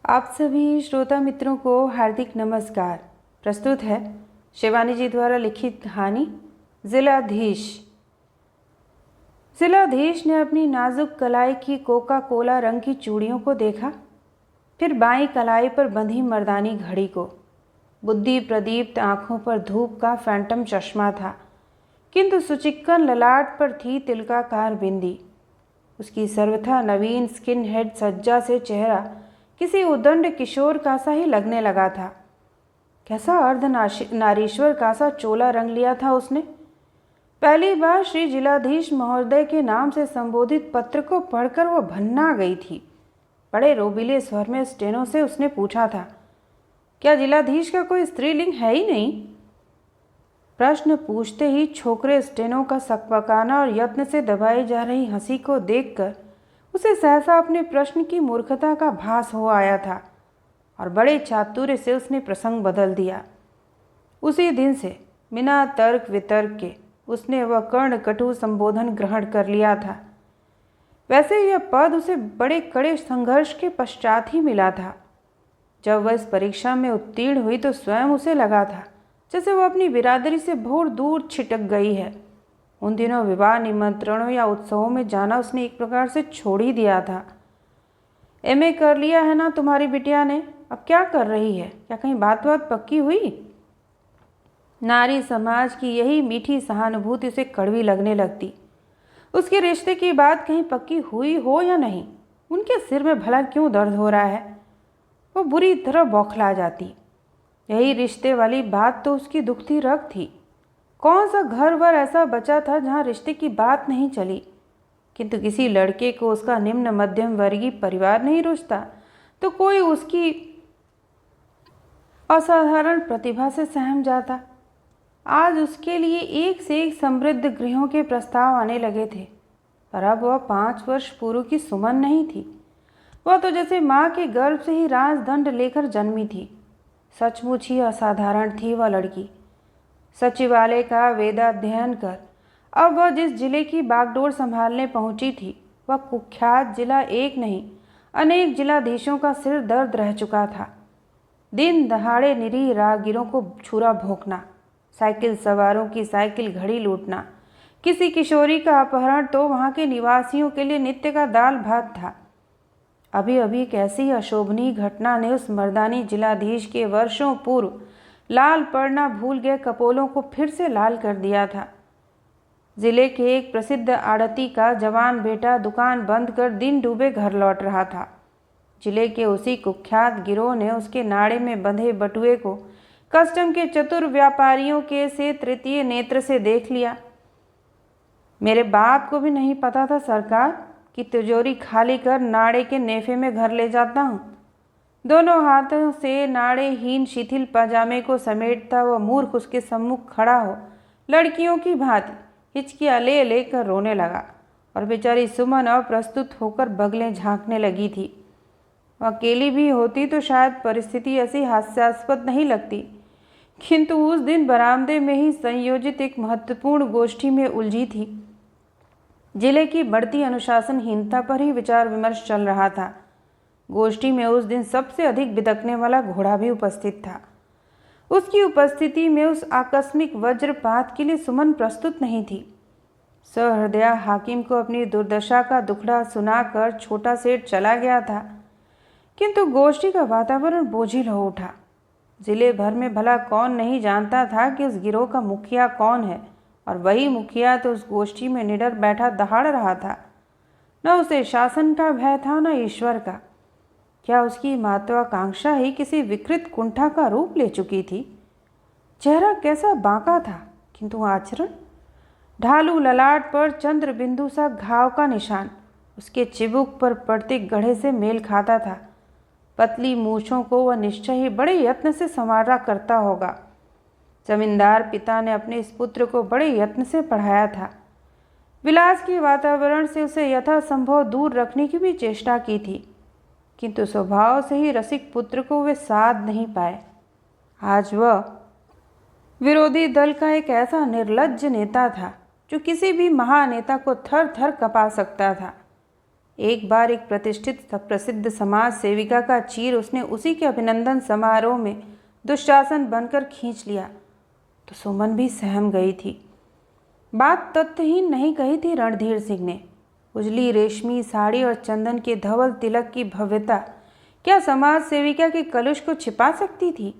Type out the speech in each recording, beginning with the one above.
आप सभी श्रोता मित्रों को हार्दिक नमस्कार। प्रस्तुत है शिवानी जी द्वारा लिखित कहानी जिलाधीश। जिलाधीश ने अपनी नाजुक कलाई की कोका कोला रंग की चूड़ियों को देखा, फिर बाईं कलाई पर बंधी मर्दानी घड़ी को। बुद्धि प्रदीप्त आंखों पर धूप का फैंटम चश्मा था, किंतु सुचिक्कन ललाट पर थी तिलकाकार बिंदी। उसकी सर्वथा नवीन स्किन हेड सज्जा से चेहरा किसी उद्दंड किशोर का सा ही लगने लगा था। कैसा अर्ध नारीश्वर का सा चोला रंग लिया था उसने। पहली बार श्री जिलाधीश महोदय के नाम से संबोधित पत्र को पढ़कर वह भन्ना गई थी। बड़े रोबीले स्वर में स्टेनो से उसने पूछा था, क्या जिलाधीश का कोई स्त्रीलिंग है ही नहीं? प्रश्न पूछते ही छोकरे स्टेनो का सकपकाना और यत्न से दबाई जा रही हंसी को देखकर उसे सहसा अपने प्रश्न की मूर्खता का भास हो आया था और बड़े चातुर्य से उसने प्रसंग बदल दिया। उसी दिन से बिना तर्क वितर्क के उसने वह कर्ण कटु संबोधन ग्रहण कर लिया था। वैसे यह पद उसे बड़े कड़े संघर्ष के पश्चात ही मिला था। जब वह इस परीक्षा में उत्तीर्ण हुई तो स्वयं उसे लगा था जैसे वह अपनी बिरादरी से बहुत दूर छिटक गई है। उन दिनों विवाह निमंत्रणों या उत्सवों में जाना उसने एक प्रकार से छोड़ ही दिया था। एमए कर लिया है ना तुम्हारी बिटिया ने, अब क्या कर रही है? क्या कहीं बात पक्की हुई? नारी समाज की यही मीठी सहानुभूति उसे कड़वी लगने लगती। उसके रिश्ते की बात कहीं पक्की हुई हो या नहीं, उनके सिर में भला क्यों दर्द हो रहा है? वो बुरी तरह बौखला जाती। यही रिश्ते वाली बात तो उसकी दुखती रग थी। कौन सा घर वर ऐसा बचा था जहाँ रिश्ते की बात नहीं चली? किंतु किसी लड़के को उसका निम्न मध्यम वर्गीय परिवार नहीं रुचता तो कोई उसकी असाधारण प्रतिभा से सहम जाता। आज उसके लिए एक से एक समृद्ध गृहों के प्रस्ताव आने लगे थे, पर अब वह 5 वर्ष पूर्व की सुमन नहीं थी। वह तो जैसे माँ के गर्भ से ही राजदंड लेकर जन्मी थी। सचमुच ही असाधारण थी वह लड़की। सचिवालय का वेदाध्ययन कर अब वह जिस जिले की बागडोर संभालने पहुंची थी, वह कुख्यात जिला एक नहीं अनेक जिलाधीशों का सिर दर्द रह चुका था। दिन दहाड़े निरीह राहगीरों को छुरा भोंकना, साइकिल सवारों की साइकिल घड़ी लूटना, किसी किशोरी का अपहरण तो वहां के निवासियों के लिए नित्य का दाल भात था। अभी अभी एक ऐसी अशोभनीय घटना ने उस मर्दानी जिलाधीश के वर्षों पूर्व लाल पड़ना भूल गए कपोलों को फिर से लाल कर दिया था। जिले के एक प्रसिद्ध आड़ती का जवान बेटा दुकान बंद कर दिन डूबे घर लौट रहा था। जिले के उसी कुख्यात गिरोह ने उसके नाड़े में बंधे बटुए को कस्टम के चतुर व्यापारियों के से तृतीय नेत्र से देख लिया। मेरे बाप को भी नहीं पता था सरकार कि तिजोरी खाली कर नाड़े के नेफे में घर ले जाता हूँ। दोनों हाथों से नाड़ेहीन शिथिल पजामे को समेटता वह मूर्ख उसके सम्मुख खड़ा हो लड़कियों की भांति हिचकियाँ ले लेकर रोने लगा और बेचारी सुमन अप्रस्तुत होकर बगलें झांकने लगी थी। अकेली भी होती तो शायद परिस्थिति ऐसी हास्यास्पद नहीं लगती, किंतु उस दिन बरामदे में ही संयोजित एक महत्वपूर्ण गोष्ठी में उलझी थी। जिले की बढ़ती अनुशासनहीनता पर ही विचार विमर्श चल रहा था। गोष्ठी में उस दिन सबसे अधिक बिदकने वाला घोड़ा भी उपस्थित था। उसकी उपस्थिति में उस आकस्मिक वज्रपात के लिए सुमन प्रस्तुत नहीं थी। सहृदया हाकिम को अपनी दुर्दशा का दुखड़ा सुनाकर छोटा सेठ चला गया था, किंतु गोष्ठी का वातावरण बोझिल हो उठा। जिले भर में भला कौन नहीं जानता था कि उस गिरोह का मुखिया कौन है, और वही मुखिया तो उस गोष्ठी में निडर बैठा दहाड़ रहा था। न उसे शासन का भय था न ईश्वर का। क्या उसकी महत्वाकांक्षा ही किसी विकृत कुंठा का रूप ले चुकी थी? चेहरा कैसा बांका था, किंतु आचरण ढालू ललाट पर चंद्र बिंदु सा घाव का निशान उसके चिबुक पर पड़ते गढ़े से मेल खाता था। पतली मूछों को वह निश्चय ही बड़े यत्न से संवारा करता होगा। जमींदार पिता ने अपने इस पुत्र को बड़े यत्न से पढ़ाया था। विलास के वातावरण से उसे यथासंभव दूर रखने की भी चेष्टा की थी, किंतु स्वभाव से ही रसिक पुत्र को वे साध नहीं पाए। आज वह विरोधी दल का एक ऐसा निर्लज्ज नेता था जो किसी भी महानेता को थर थर कपा सकता था। एक बार एक प्रतिष्ठित प्रसिद्ध समाज सेविका का चीर उसने उसी के अभिनंदन समारोह में दुशासन बनकर खींच लिया तो सुमन भी सहम गई थी। बात तथ्यहीन नहीं कही थी रणधीर सिंह ने। उजली रेशमी साड़ी और चंदन के धवल तिलक की भव्यता क्या समाज सेविका के कलुष को छिपा सकती थी?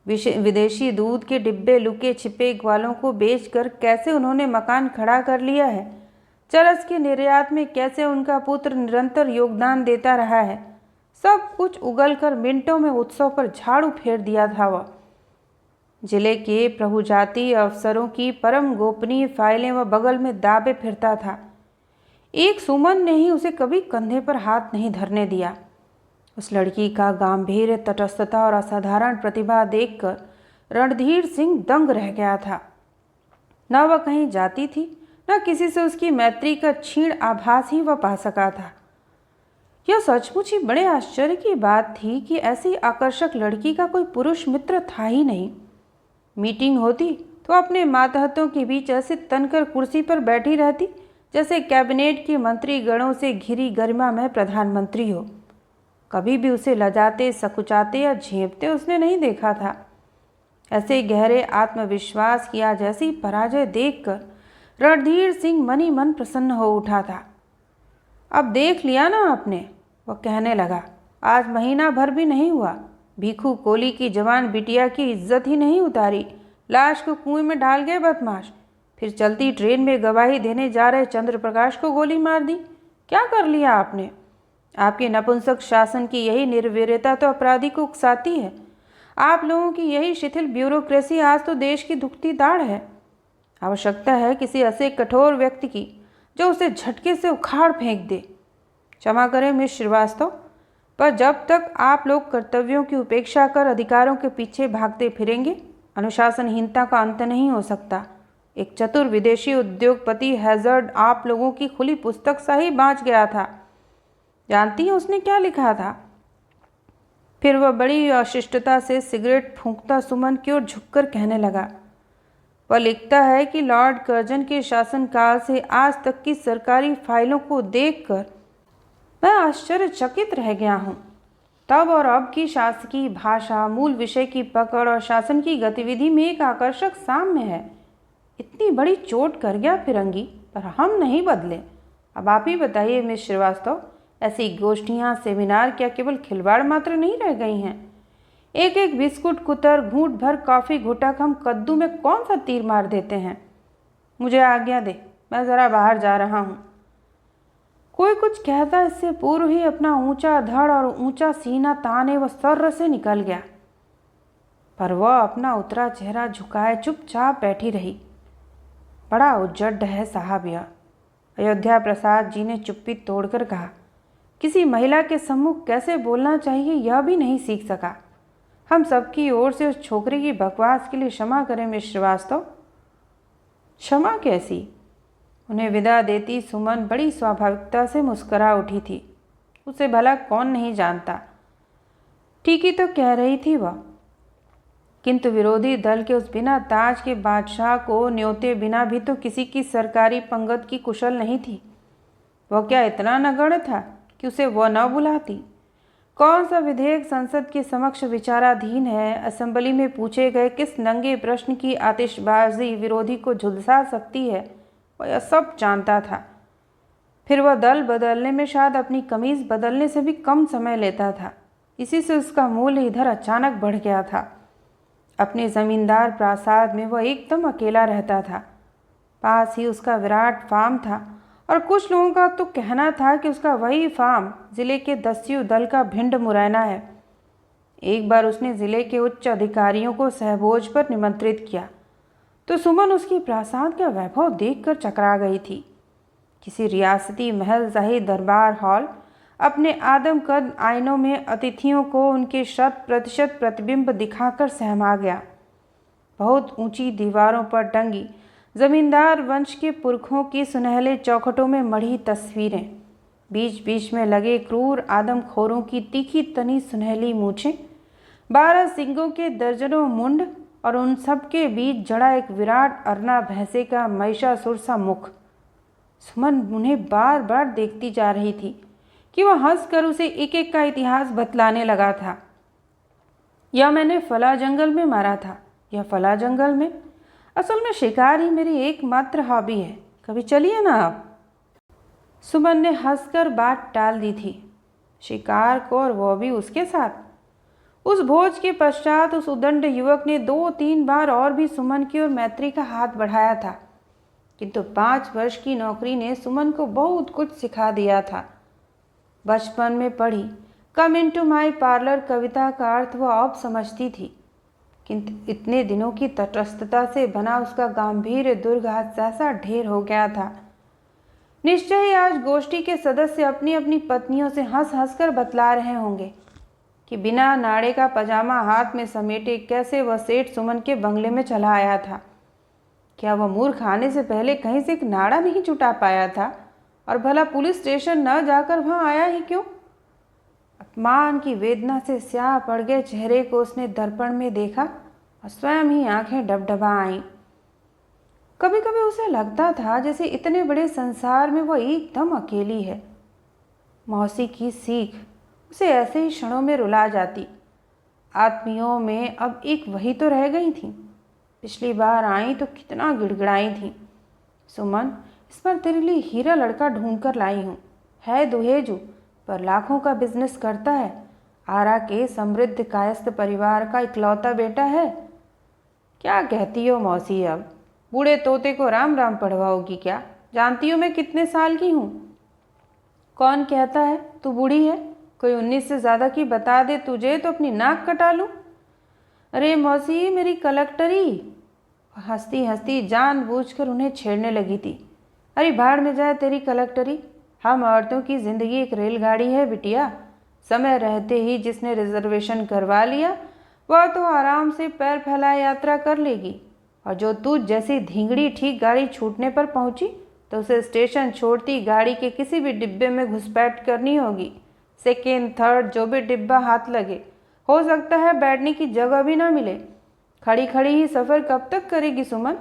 विदेशी दूध के डिब्बे लुके छिपे ग्वालों को बेचकर कैसे उन्होंने मकान खड़ा कर लिया है, चरस के निर्यात में कैसे उनका पुत्र निरंतर योगदान देता रहा है, सब कुछ उगलकर मिनटों में उत्सव पर झाड़ू फेर दिया था। वह जिले के प्रभुजाति अफसरों की परम गोपनीय फाइलें वह बगल में दाबे फिरता था। एक सुमन ने ही उसे कभी कंधे पर हाथ नहीं धरने दिया। उस लड़की का गांभीर्य, तटस्थता और असाधारण प्रतिभा देखकर रणधीर सिंह दंग रह गया था। न वह कहीं जाती थी, न किसी से उसकी मैत्री का क्षीण आभास ही वह पा सका था। यह सचमुच ही बड़े आश्चर्य की बात थी कि ऐसी आकर्षक लड़की का कोई पुरुष मित्र था ही नहीं। मीटिंग होती तो अपने मातहतों के बीच ऐसे तनकर कुर्सी पर बैठी रहती जैसे कैबिनेट के मंत्री गणों से घिरी गरिमा में प्रधानमंत्री हो। कभी भी उसे लजाते, सकुचाते या झेपते उसने नहीं देखा था। ऐसे गहरे आत्मविश्वास की आज ऐसी पराजय देखकर रणधीर सिंह मन ही मन प्रसन्न हो उठा था। अब देख लिया ना आपने, वह कहने लगा। आज महीना भर भी नहीं हुआ, भीखू कोली की जवान बिटिया की इज्जत ही नहीं उतारी, लाश को कुएं में डाल गए बदमाश। फिर चलती ट्रेन में गवाही देने जा रहे चंद्र प्रकाश को गोली मार दी। क्या कर लिया आपने? आपके नपुंसक शासन की यही निर्वीर्यता तो अपराधी को उकसाती है। आप लोगों की यही शिथिल ब्यूरोक्रेसी आज तो देश की दुखती दाढ़ है। आवश्यकता है किसी ऐसे कठोर व्यक्ति की जो उसे झटके से उखाड़ फेंक दे। क्षमा करें मिस श्रीवास्तव, पर जब तक आप लोग कर्तव्यों की उपेक्षा कर अधिकारों के पीछे भागते फिरेंगे, अनुशासनहीनता का अंत नहीं हो सकता। एक चतुर विदेशी उद्योगपति हैजर्ड आप लोगों की खुली पुस्तक सा ही बाँच गया था। जानती हैं उसने क्या लिखा था? फिर वह बड़ी अशिष्टता से सिगरेट फूंकता सुमन की ओर झुककर कहने लगा। वह लिखता है कि लॉर्ड कर्जन के शासनकाल से आज तक की सरकारी फाइलों को देखकर मैं आश्चर्यचकित रह गया हूँ। तब और अब की शासकीय भाषा, मूल विषय की पकड़ और शासन की गतिविधि में एक आकर्षक साम्य है। इतनी बड़ी चोट कर गया फिरंगी, पर हम नहीं बदले। अब आप ही बताइए मिस श्रीवास्तव, ऐसी गोष्ठियाँ, सेमिनार क्या केवल खिलवाड़ मात्र नहीं रह गई हैं? एक एक बिस्कुट कुतर, घूंट भर कॉफ़ी घुटक हम कद्दू में कौन सा तीर मार देते हैं। मुझे आज्ञा दे, मैं ज़रा बाहर जा रहा हूँ। कोई कुछ कहता इससे पूर्व ही अपना ऊंचा धड़ और ऊंचा सीना ताने वह सर्र से निकल गया। पर वह अपना उतरा चेहरा झुकाए चुपचाप बैठी रही। बड़ा उज्जड है साहब यह, अयोध्या प्रसाद जी ने चुप्पी तोड़कर कहा। किसी महिला के सम्मुख कैसे बोलना चाहिए यह भी नहीं सीख सका। हम सबकी ओर से उस छोकरी की बकवास के लिए क्षमा करें मिस श्रीवास्तव। क्षमा कैसी? उन्हें विदा देती सुमन बड़ी स्वाभाविकता से मुस्करा उठी थी। उसे भला कौन नहीं जानता। ठीक ही तो कह रही थी वह। किंतु विरोधी दल के उस बिना ताज के बादशाह को न्योते बिना भी तो किसी की सरकारी पंगत की कुशल नहीं थी। वह क्या इतना नगण्य था कि उसे वह न बुलाती? कौन सा विधेयक संसद के समक्ष विचाराधीन है, असेंबली में पूछे गए किस नंगे प्रश्न की आतिशबाजी विरोधी को झुलसा सकती है, वह यह सब जानता था। फिर वह दल बदलने में शायद अपनी कमीज़ बदलने से भी कम समय लेता था। इसी से उसका मूल्य इधर अचानक बढ़ गया था। अपने ज़मींदार प्रासाद में वह एकदम अकेला रहता था। पास ही उसका विराट फार्म था और कुछ लोगों का तो कहना था कि उसका वही फार्म ज़िले के दस्यु दल का भिंड मुरैना है। एक बार उसने ज़िले के उच्च अधिकारियों को सहभोज पर निमंत्रित किया तो सुमन उसकी प्रासाद का वैभव देखकर चकरा गई थी। किसी रियासती महल शाही दरबार हॉल अपने आदमकद आईनों में अतिथियों को उनके 100% प्रतिबिंब दिखाकर सहमा गया। बहुत ऊंची दीवारों पर टंगी जमींदार वंश के पुरखों की सुनहले चौखटों में मढ़ी तस्वीरें, बीच बीच में लगे क्रूर आदमखोरों की तीखी तनी सुनहली मूछें, 12 सिंगों के दर्जनों मुंड और उन सब के बीच जड़ा एक विराट अरना भैंसे का महिषासुर सा मुख। सुमन उन्हें बार बार देखती जा रही थी कि वह हंसकर उसे एक एक का इतिहास बतलाने लगा था। यह मैंने फला जंगल में मारा था, यह फला जंगल में। असल में शिकार ही मेरी एकमात्र हॉबी है, कभी चलिए ना आप। सुमन ने हंसकर बात टाल दी थी। शिकार को, और वो भी उसके साथ। उस भोज के पश्चात उस उद्दंड युवक ने 2-3 बार और भी सुमन की ओर मैत्री का हाथ बढ़ाया था, किंतु 5 वर्ष की नौकरी ने सुमन को बहुत कुछ सिखा दिया था। बचपन में पढ़ी कम इनटू माई पार्लर कविता का अर्थ वह अब समझती थी, किंतु इतने दिनों की तटस्थता से बना उसका गंभीर दुर्ग आज सहसा ढेर हो गया था। निश्चय ही आज गोष्ठी के सदस्य अपनी अपनी पत्नियों से हंस हंसकर बतला रहे होंगे कि बिना नाड़े का पजामा हाथ में समेटे कैसे वह सेठ सुमन के बंगले में चला आया था। क्या वह मूर्ख आने से पहले कहीं से एक नाड़ा नहीं जुटा पाया था? और भला पुलिस स्टेशन न जाकर वहां आया ही क्यों? अपमान की वेदना से स्याह पड़ गए चेहरे को उसने दर्पण में देखा और स्वयं ही आंखें डबडबा आईं। कभी कभी उसे लगता था जैसे इतने बड़े संसार में वह एकदम अकेली है। मौसी की सीख उसे ऐसे ही क्षणों में रुला जाती। आत्मियों में अब एक वही तो रह गई थी। पिछली बार आई तो कितना गिड़गिड़ाई थी, सुमन इस पर तेरे लिए हीरा लड़का ढूंढ कर लाई हूँ, है दुहेजू पर लाखों का बिजनेस करता है, आरा के समृद्ध कायस्थ परिवार का इकलौता बेटा है। क्या कहती हो मौसी? अब बूढ़े तोते को राम राम पढ़वाओगी क्या? जानती हो मैं कितने साल की हूँ? कौन कहता है तू बूढ़ी है? कोई 19 से ज़्यादा की बता दे तुझे तो अपनी नाक कटा लूँ। अरे मौसी मेरी कलेक्टरी। हंसती हंसती जानबूझकर उन्हें छेड़ने लगी थी। अरे भाड़ में जाए तेरी कलेक्टरी। हम औरतों की ज़िंदगी एक रेलगाड़ी है बिटिया। समय रहते ही जिसने रिजर्वेशन करवा लिया वह तो आराम से पैर फैलाए यात्रा कर लेगी, और जो तू जैसी धींगड़ी ठीक गाड़ी छूटने पर पहुंची तो उसे स्टेशन छोड़ती गाड़ी के किसी भी डिब्बे में घुसपैठ करनी होगी। सेकेंड थर्ड जो भी डिब्बा हाथ लगे, हो सकता है बैठने की जगह भी ना मिले। खड़ी खड़ी ही सफ़र कब तक करेगी सुमन?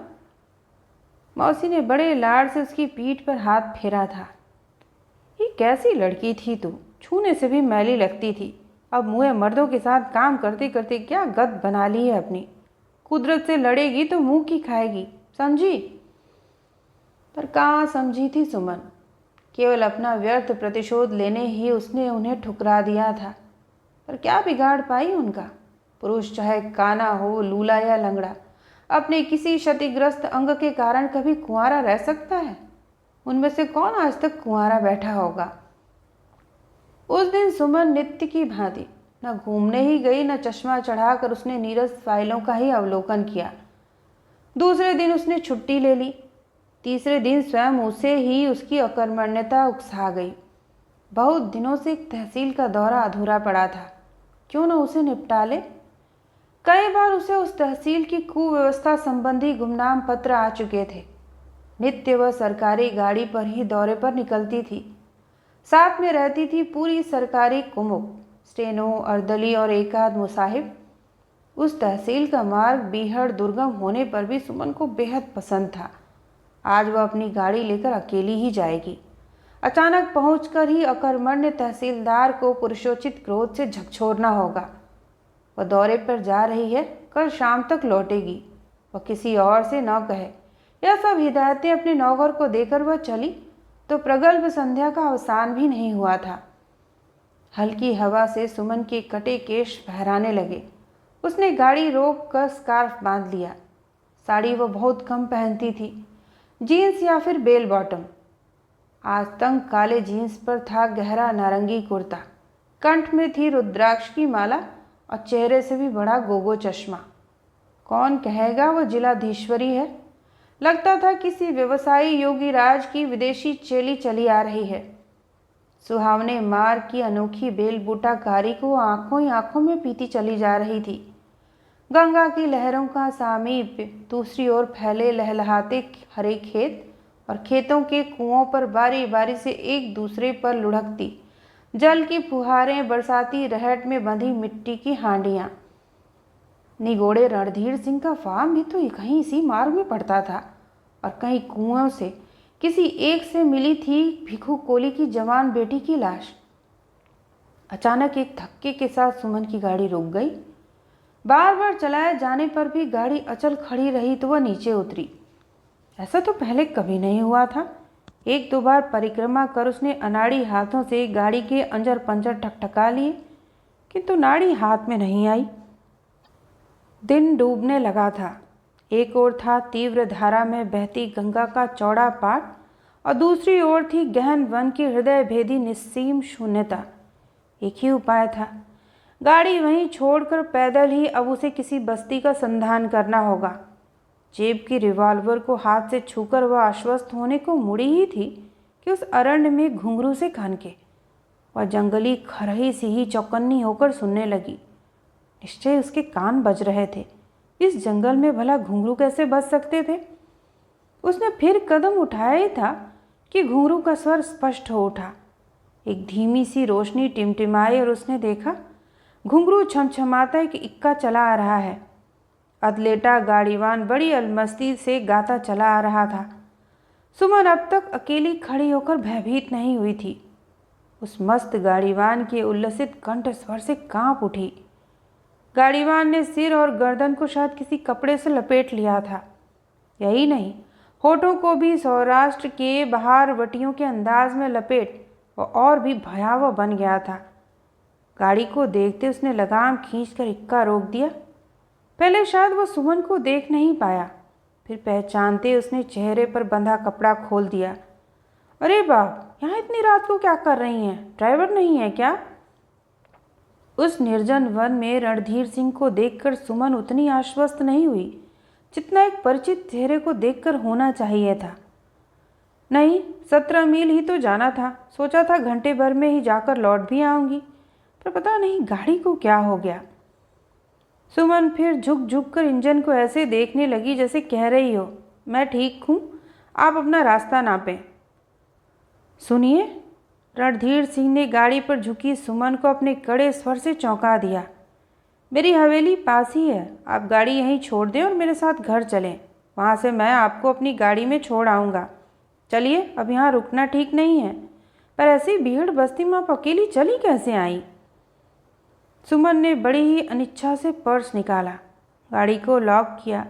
मौसी ने बड़े लाड़ से उसकी पीठ पर हाथ फेरा था। ये कैसी लड़की थी तू, छूने से भी मैली लगती थी। अब मुँह मर्दों के साथ काम करते करते क्या गत बना ली है अपनी। कुदरत से लड़ेगी तो मुंह की खाएगी, समझी? पर कहाँ समझी थी सुमन। केवल अपना व्यर्थ प्रतिशोध लेने ही उसने उन्हें ठुकरा दिया था। पर क्या बिगाड़ पाई उनका? पुरुष चाहे काना हो, लूला या लंगड़ा, अपने किसी क्षतिग्रस्त अंग के कारण कभी कुंवारा रह सकता है? उनमें से कौन आज तक कुंवारा बैठा होगा? उस दिन सुमन नित्य की भांति न घूमने ही गई, न चश्मा चढ़ाकर उसने नीरस फाइलों का ही अवलोकन किया। दूसरे दिन उसने छुट्टी ले ली। तीसरे दिन स्वयं उसे ही उसकी अकर्मण्यता उकसा गई। बहुत दिनों से एक तहसील का दौरा अधूरा पड़ा था, क्यों न उसे निपटा ले। कई बार उसे उस तहसील की कुव्यवस्था संबंधी गुमनाम पत्र आ चुके थे। नित्य वह सरकारी गाड़ी पर ही दौरे पर निकलती थी। साथ में रहती थी पूरी सरकारी कुमुक, स्टेनो, अर्दली और एकाध मुसाहिब। उस तहसील का मार्ग बीहड़ दुर्गम होने पर भी सुमन को बेहद पसंद था। आज वह अपनी गाड़ी लेकर अकेली ही जाएगी। अचानक पहुंचकर ही अकर्मण्य तहसीलदार को पुरुषोचित क्रोध से झकझोरना होगा। वह दौरे पर जा रही है, कल शाम तक लौटेगी। वह किसी और से न कहे। यह सब हिदायतें अपने नौकर को देकर वह चली तो प्रगल्भ संध्या का अवसान भी नहीं हुआ था। हल्की हवा से सुमन के कटे केश फहराने लगे। उसने गाड़ी रोक कर स्कार्फ बांध लिया। साड़ी वह बहुत कम पहनती थी, जीन्स या फिर बेल बॉटम। आज तंग काले जीन्स पर था गहरा नारंगी कुर्ता। कंठ में थी रुद्राक्ष की माला और चेहरे से भी बड़ा गोगो चश्मा। कौन कहेगा वह जिलाधीश्वरी है? लगता था किसी व्यवसायी योगी राज की विदेशी चेली चली आ रही है। सुहावने मार्ग की अनोखी बेलबूटाकारी को आंखों ही आंखों में पीती चली जा रही थी। गंगा की लहरों का सामीप्य, दूसरी ओर फैले लहलहाते हरे खेत और खेतों के कुओं पर बारी बारी से एक दूसरे पर लुढ़कती जल की फुहारें, बरसाती रहट में बंधी मिट्टी की हांडियाँ। निगोड़े रणधीर सिंह का फार्म भी तो कहीं इसी मार्ग में पड़ता था, और कहीं कुओं से किसी एक से मिली थी भिखू कोली की जवान बेटी की लाश। अचानक एक धक्के के साथ सुमन की गाड़ी रुक गई। बार बार चलाए जाने पर भी गाड़ी अचल खड़ी रही तो वह नीचे उतरी। ऐसा तो पहले कभी नहीं हुआ था। एक दो बार परिक्रमा कर उसने अनाड़ी हाथों से गाड़ी के अंजर पंजर ठकठका लिए, किंतु नाड़ी हाथ में नहीं आई। दिन डूबने लगा था। एक ओर था तीव्र धारा में बहती गंगा का चौड़ा पाट और दूसरी ओर थी गहन वन की हृदय भेदी निस्सीम शून्यता। एक ही उपाय था, गाड़ी वहीं छोड़कर पैदल ही अब उसे किसी बस्ती का संधान करना होगा। जेब की रिवॉल्वर को हाथ से छूकर वह आश्वस्त होने को मुड़ी ही थी कि उस अरण्य में घुंघरू से कान के वह जंगली खरही सी ही चौकन्नी होकर सुनने लगी। निश्चय उसके कान बज रहे थे। इस जंगल में भला घुंघरू कैसे बज सकते थे? उसने फिर कदम उठाया ही था कि घुंघरू का स्वर स्पष्ट हो उठा। एक धीमी सी रोशनी टिमटिमाई और उसने देखा घुंघरू छमछमाता एक इक्का चला आ रहा है। अदलेटा गाड़ीवान बड़ी अलमस्ती से गाता चला आ रहा था। सुमन अब तक अकेली खड़ी होकर भयभीत नहीं हुई थी। उस मस्त गाड़ीवान के उल्लसित कंठ स्वर से कांप उठी। गाड़ीवान ने सिर और गर्दन को शायद किसी कपड़े से लपेट लिया था। यही नहीं, होठों को भी सौराष्ट्र के बहारवटियों के अंदाज में लपेट और भी भयावह बन गया था। गाड़ी को देखते उसने लगाम खींचकर इक्का रोक दिया। पहले शायद वो सुमन को देख नहीं पाया, फिर पहचानते उसने चेहरे पर बंधा कपड़ा खोल दिया। अरे बाप, यहाँ इतनी रात को क्या कर रही हैं? ड्राइवर नहीं है क्या? उस निर्जन वन में रणधीर सिंह को देखकर सुमन उतनी आश्वस्त नहीं हुई जितना एक परिचित चेहरे को देखकर होना चाहिए था। नहीं, 17 मील ही तो जाना था। सोचा था घंटे भर में ही जाकर लौट भी आऊंगी, पर पता नहीं गाड़ी को क्या हो गया। सुमन फिर झुक झुक कर इंजन को ऐसे देखने लगी जैसे कह रही हो, मैं ठीक हूँ, आप अपना रास्ता नापें। सुनिए, रणधीर सिंह ने गाड़ी पर झुकी सुमन को अपने कड़े स्वर से चौंका दिया। मेरी हवेली पास ही है, आप गाड़ी यहीं छोड़ दें और मेरे साथ घर चलें। वहाँ से मैं आपको अपनी गाड़ी में छोड़ आऊँगा। चलिए, अब यहाँ रुकना ठीक नहीं है। पर ऐसी भीड़ बस्ती में आप अकेली चली कैसे आई? सुमन ने बड़ी ही अनिच्छा से पर्स निकाला, गाड़ी को लॉक किया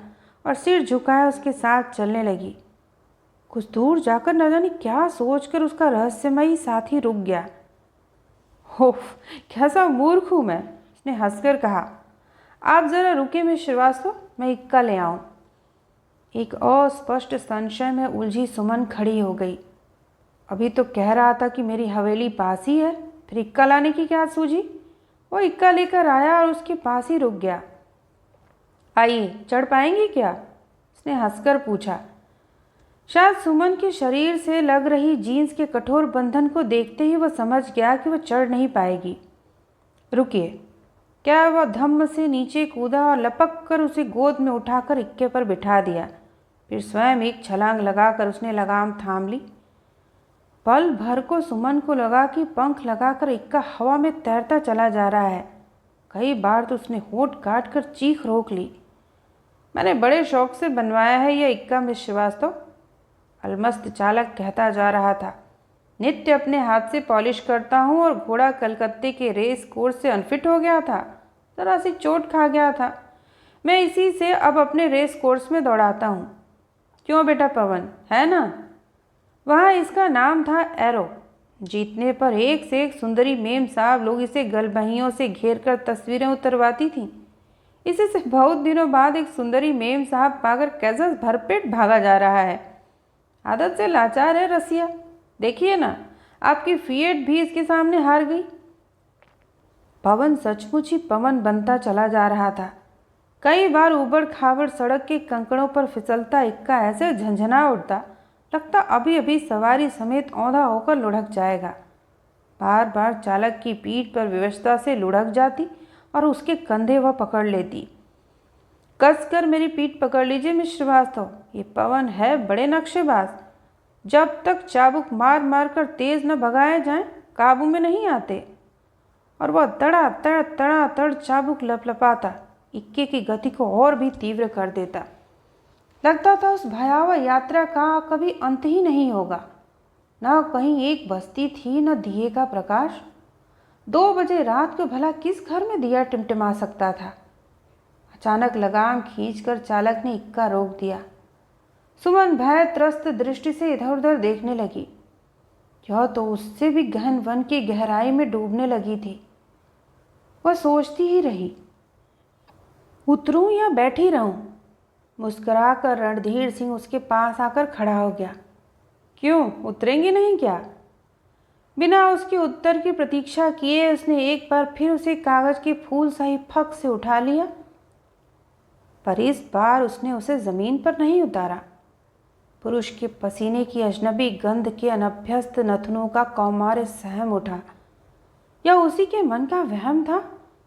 और सिर झुकाया उसके साथ चलने लगी। कुछ दूर जाकर न जाने क्या सोचकर उसका रहस्यमयी साथी रुक गया। ओफ, कैसा मूर्ख हूँ मैं, उसने हंसकर कहा। आप ज़रा रुके मिस श्रीवास्तव, मैं इक्का ले आऊँ। एक अस्पष्ट संशय में उलझी सुमन खड़ी हो गई। अभी तो कह रहा था कि मेरी हवेली पास ही है, फिर इक्का लाने की क्या सूझी? वो इक्का लेकर आया और उसके पास ही रुक गया। आइए, चढ़ पाएंगी क्या? उसने हंसकर पूछा। शायद सुमन के शरीर से लग रही जीन्स के कठोर बंधन को देखते ही वह समझ गया कि वह चढ़ नहीं पाएगी। रुकिए, क्या? वह धम्म से नीचे कूदा और लपक कर उसे गोद में उठाकर इक्के पर बिठा दिया। फिर स्वयं एक छलांग लगाकर उसने लगाम थाम ली। पल भर को सुमन को लगा कि पंख लगाकर इक्का हवा में तैरता चला जा रहा है। कई बार तो उसने होंठ काट कर चीख रोक ली। मैंने बड़े शौक से बनवाया है यह इक्का मिस श्रीवास्तव, अलमस्त चालक कहता जा रहा था। नित्य अपने हाथ से पॉलिश करता हूँ और घोड़ा कलकत्ते के रेस कोर्स से अनफिट हो गया था, जरा सी चोट खा गया था। मैं इसी से अब अपने रेस कोर्स में दौड़ाता हूँ। क्यों बेटा पवन, है ना? वहाँ इसका नाम था एरो। जीतने पर एक से एक सुंदरी मेम साहब लोग इसे गलबहियों से घेर कर तस्वीरें उतरवाती थीं। इसी से बहुत दिनों बाद एक सुंदरी मेम साहब पाकर कैसा भरपेट भागा जा रहा है। आदत से लाचार है रसिया, देखिए ना, आपकी फिएट भी इसके सामने हार गई। पवन सचमुच ही पवन बनता चला जा रहा था। कई बार उबड़ खाबड़ सड़क के कंकड़ों पर फिसलता इक्का ऐसे झंझना उठता, लगता अभी अभी सवारी समेत औंधा होकर लुढ़क जाएगा। बार बार चालक की पीठ पर विवशता से लुढ़क जाती और उसके कंधे वह पकड़ लेती। कसकर मेरी पीठ पकड़ लीजिए मिस श्रीवास्तव, ये पवन है बड़े नक्शेबाज। जब तक चाबुक मार मार कर तेज न भगाए जाएं, काबू में नहीं आते। और वह तड़ा तड़ चाबुक लपलपाता इक्के की गति को और भी तीव्र कर देता। लगता था उस भयावह यात्रा का कभी अंत ही नहीं होगा। न कहीं एक बस्ती थी, न दिए का प्रकाश। 2 बजे रात को भला किस घर में दिया टिमटिमा सकता था। अचानक लगाम खींचकर चालक ने इक्का रोक दिया। सुमन भय त्रस्त दृष्टि से इधर उधर देखने लगी। यह तो उससे भी गहन वन की गहराई में डूबने लगी थी। वह सोचती ही रही, उतरूं या बैठी रहूं। मुस्कुराकर रणधीर सिंह उसके पास आकर खड़ा हो गया। क्यों, उतरेंगे नहीं क्या? बिना उसके उत्तर की प्रतीक्षा किए उसने एक बार फिर उसे कागज के फूल सा ही फक से उठा लिया, पर इस बार उसने उसे जमीन पर नहीं उतारा। पुरुष के पसीने की अजनबी गंध के अनभ्यस्त नथनों का कौमार्य सहम उठा। या उसी के मन का वहम था,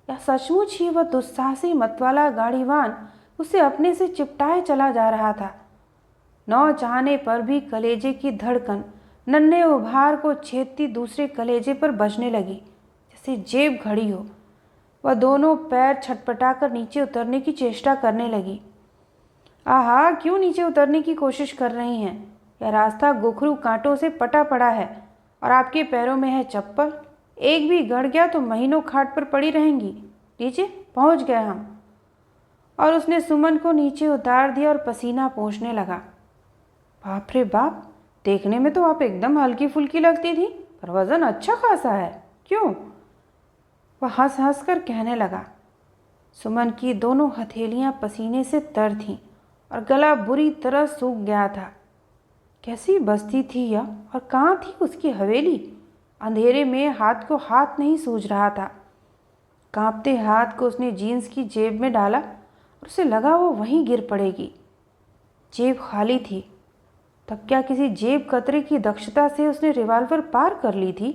या सचमुच ही वह दुस्साहसी मतवाला गाड़ीवान उसे अपने से चिपटाए चला जा रहा था। न चाहने पर भी कलेजे की धड़कन नन्हे उभार को छेदती दूसरे कलेजे पर बजने लगी, जैसे जेब घड़ी हो। वह दोनों पैर छटपटाकर नीचे उतरने की चेष्टा करने लगी। आहा, क्यों नीचे उतरने की कोशिश कर रही हैं? यह रास्ता गोखरू कांटों से पटा पड़ा है और आपके पैरों में है चप्पल। एक भी गड़ गया तो महीनों खाट पर पड़ी रहेंगी। नीचे पहुंच गए हम। और उसने सुमन को नीचे उतार दिया और पसीना पोंछने लगा। बाप रे बाप, देखने में तो आप एकदम हल्की फुल्की लगती थी, पर वजन अच्छा खासा है। क्यों? वह हंस हंस कर कहने लगा। सुमन की दोनों हथेलियां पसीने से तर थीं और गला बुरी तरह सूख गया था। कैसी बस्ती थी यह, और कहाँ थी उसकी हवेली? अंधेरे में हाथ को हाथ नहीं सूझ रहा था। कांपते हाथ को उसने जीन्स की जेब में डाला और उसे लगा वो वहीं गिर पड़ेगी। जेब खाली थी। तब क्या किसी जेब कतरे की दक्षता से उसने रिवॉल्वर पार कर ली थी?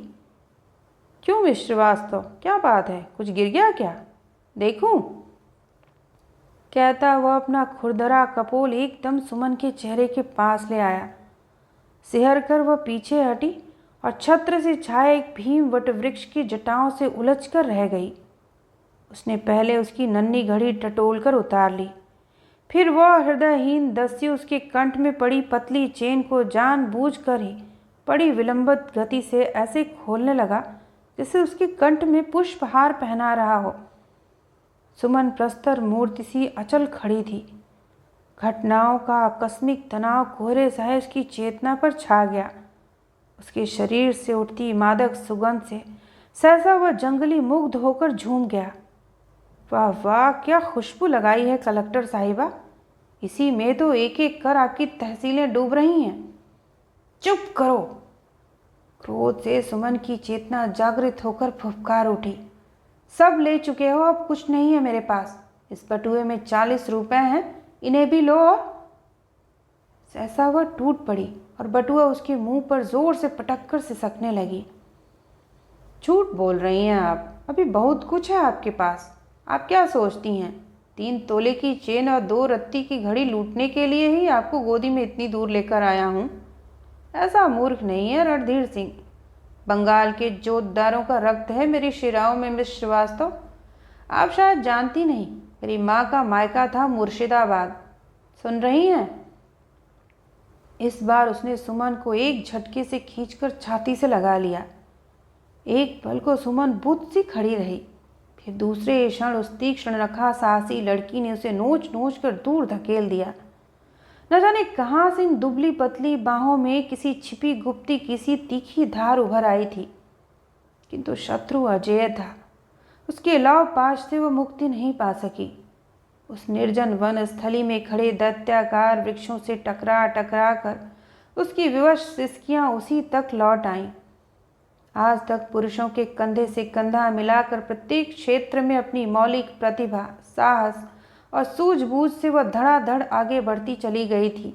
क्यों मिस्टर श्रीवास्तव, क्या बात है? कुछ गिर गया क्या? देखूं? कहता वह अपना खुरदरा कपोल एकदम सुमन के चेहरे के पास ले आया। सिहर कर वह पीछे हटी और छत्र से छाए एक भीम वट वृक्ष की जटाओं से उलझ कर रह गई। उसने पहले उसकी नन्ही घड़ी टटोल कर उतार ली, फिर वह हृदयहीन दस्यु उसके कंठ में पड़ी पतली चेन को जानबूझकर ही बड़ी विलंबित गति से ऐसे खोलने लगा जैसे उसके कंठ में पुष्पहार पहना रहा हो। सुमन प्रस्तर मूर्ति सी अचल खड़ी थी। घटनाओं का आकस्मिक तनाव कोहरे सहे उसकी चेतना पर छा गया। उसके शरीर से उठती मादक सुगंध से सहसा वह जंगली मुग्ध होकर झूम गया। वाह वाह, क्या खुशबू लगाई है कलेक्टर साहिबा। इसी में तो एक एक कर आपकी तहसीलें डूब रही हैं। चुप करो। क्रोध से सुमन की चेतना जागृत होकर फुफकार उठी। सब ले चुके हो, अब कुछ नहीं है मेरे पास। इस बटुए में 40 रुपए हैं, इन्हें भी लो। और सहसा वह टूट पड़ी और बटुआ उसके मुंह पर जोर से पटक कर सिसकने लगी। झूठ बोल रही हैं आप, अभी बहुत कुछ है आपके पास। आप क्या सोचती हैं, 3 तोले की चेन और 2 रत्ती की घड़ी लूटने के लिए ही आपको गोदी में इतनी दूर लेकर आया हूँ? ऐसा मूर्ख नहीं है रणधीर सिंह। बंगाल के जोतदारों का रक्त है मेरी शिराओं में मिस श्रीवास्तव। आप शायद जानती नहीं, मेरी माँ का मायका था मुर्शिदाबाद। सुन रही हैं? इस बार उसने सुमन को एक झटके से खींचकर छाती से लगा लिया। एक पल को सुमन बुत सी खड़ी रही, फिर दूसरे क्षण उस तीक्ष्ण नखा साहसी लड़की ने उसे नोच नोच कर दूर धकेल दिया। न जाने कहाँ से इन दुबली पतली बाहों में किसी छिपी गुप्ती किसी तीखी धार उभर आई थी, किंतु शत्रु अजेय था। उसके लाव पाश से वह मुक्ति नहीं पा सकी। उस निर्जन वन स्थली में खड़े दैत्याकार वृक्षों से टकरा टकरा कर उसकी विवश सिसकियां उसी तक लौट आईं। आज तक पुरुषों के कंधे से कंधा मिलाकर प्रत्येक क्षेत्र में अपनी मौलिक प्रतिभा, साहस और सूझबूझ से वह धड़ाधड़ आगे बढ़ती चली गई थी।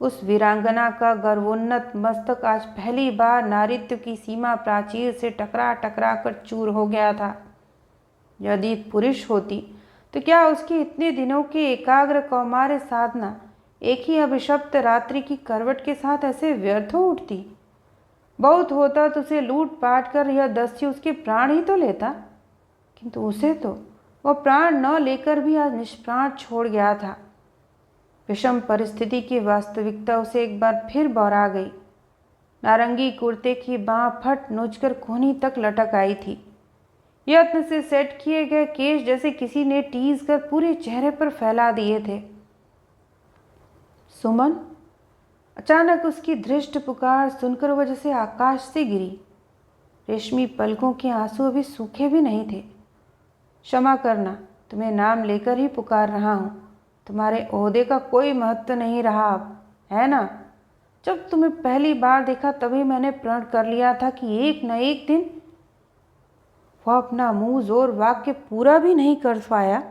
उस वीरांगना का गर्वोन्नत मस्तक आज पहली बार नारित्व की सीमा प्राचीर से टकरा टकरा कर चूर हो गया था। यदि पुरुष होती तो क्या उसके इतने दिनों के एकाग्र कौमार्य साधना एक ही अभिशप्त रात्रि की करवट के साथ ऐसे व्यर्थ हो उठती? बहुत होता तो उसे लूट पाट कर यह दस्यु उसके प्राण ही तो लेता, किंतु उसे तो वह प्राण न लेकर भी आज निष्प्राण छोड़ गया था। विषम परिस्थिति की वास्तविकता उसे एक बार फिर बौरा गई। नारंगी कुर्ते की बाँह फट नोचकर कोहनी तक लटक आई थी। यत्न से सेट किए गए केश जैसे किसी ने टीज कर पूरे चेहरे पर फैला दिए थे। सुमन! अचानक उसकी धृष्ट पुकार सुनकर वह जैसे आकाश से गिरी। रेशमी पलकों के आंसू अभी सूखे भी नहीं थे। क्षमा करना, तुम्हें नाम लेकर ही पुकार रहा हूँ। तुम्हारे ओहदे का कोई महत्व नहीं रहा अब, है ना? जब तुम्हें पहली बार देखा तभी मैंने प्रण कर लिया था कि एक न एक दिन। वह अपना मुंह जोर वाक्य पूरा भी नहीं कर पाया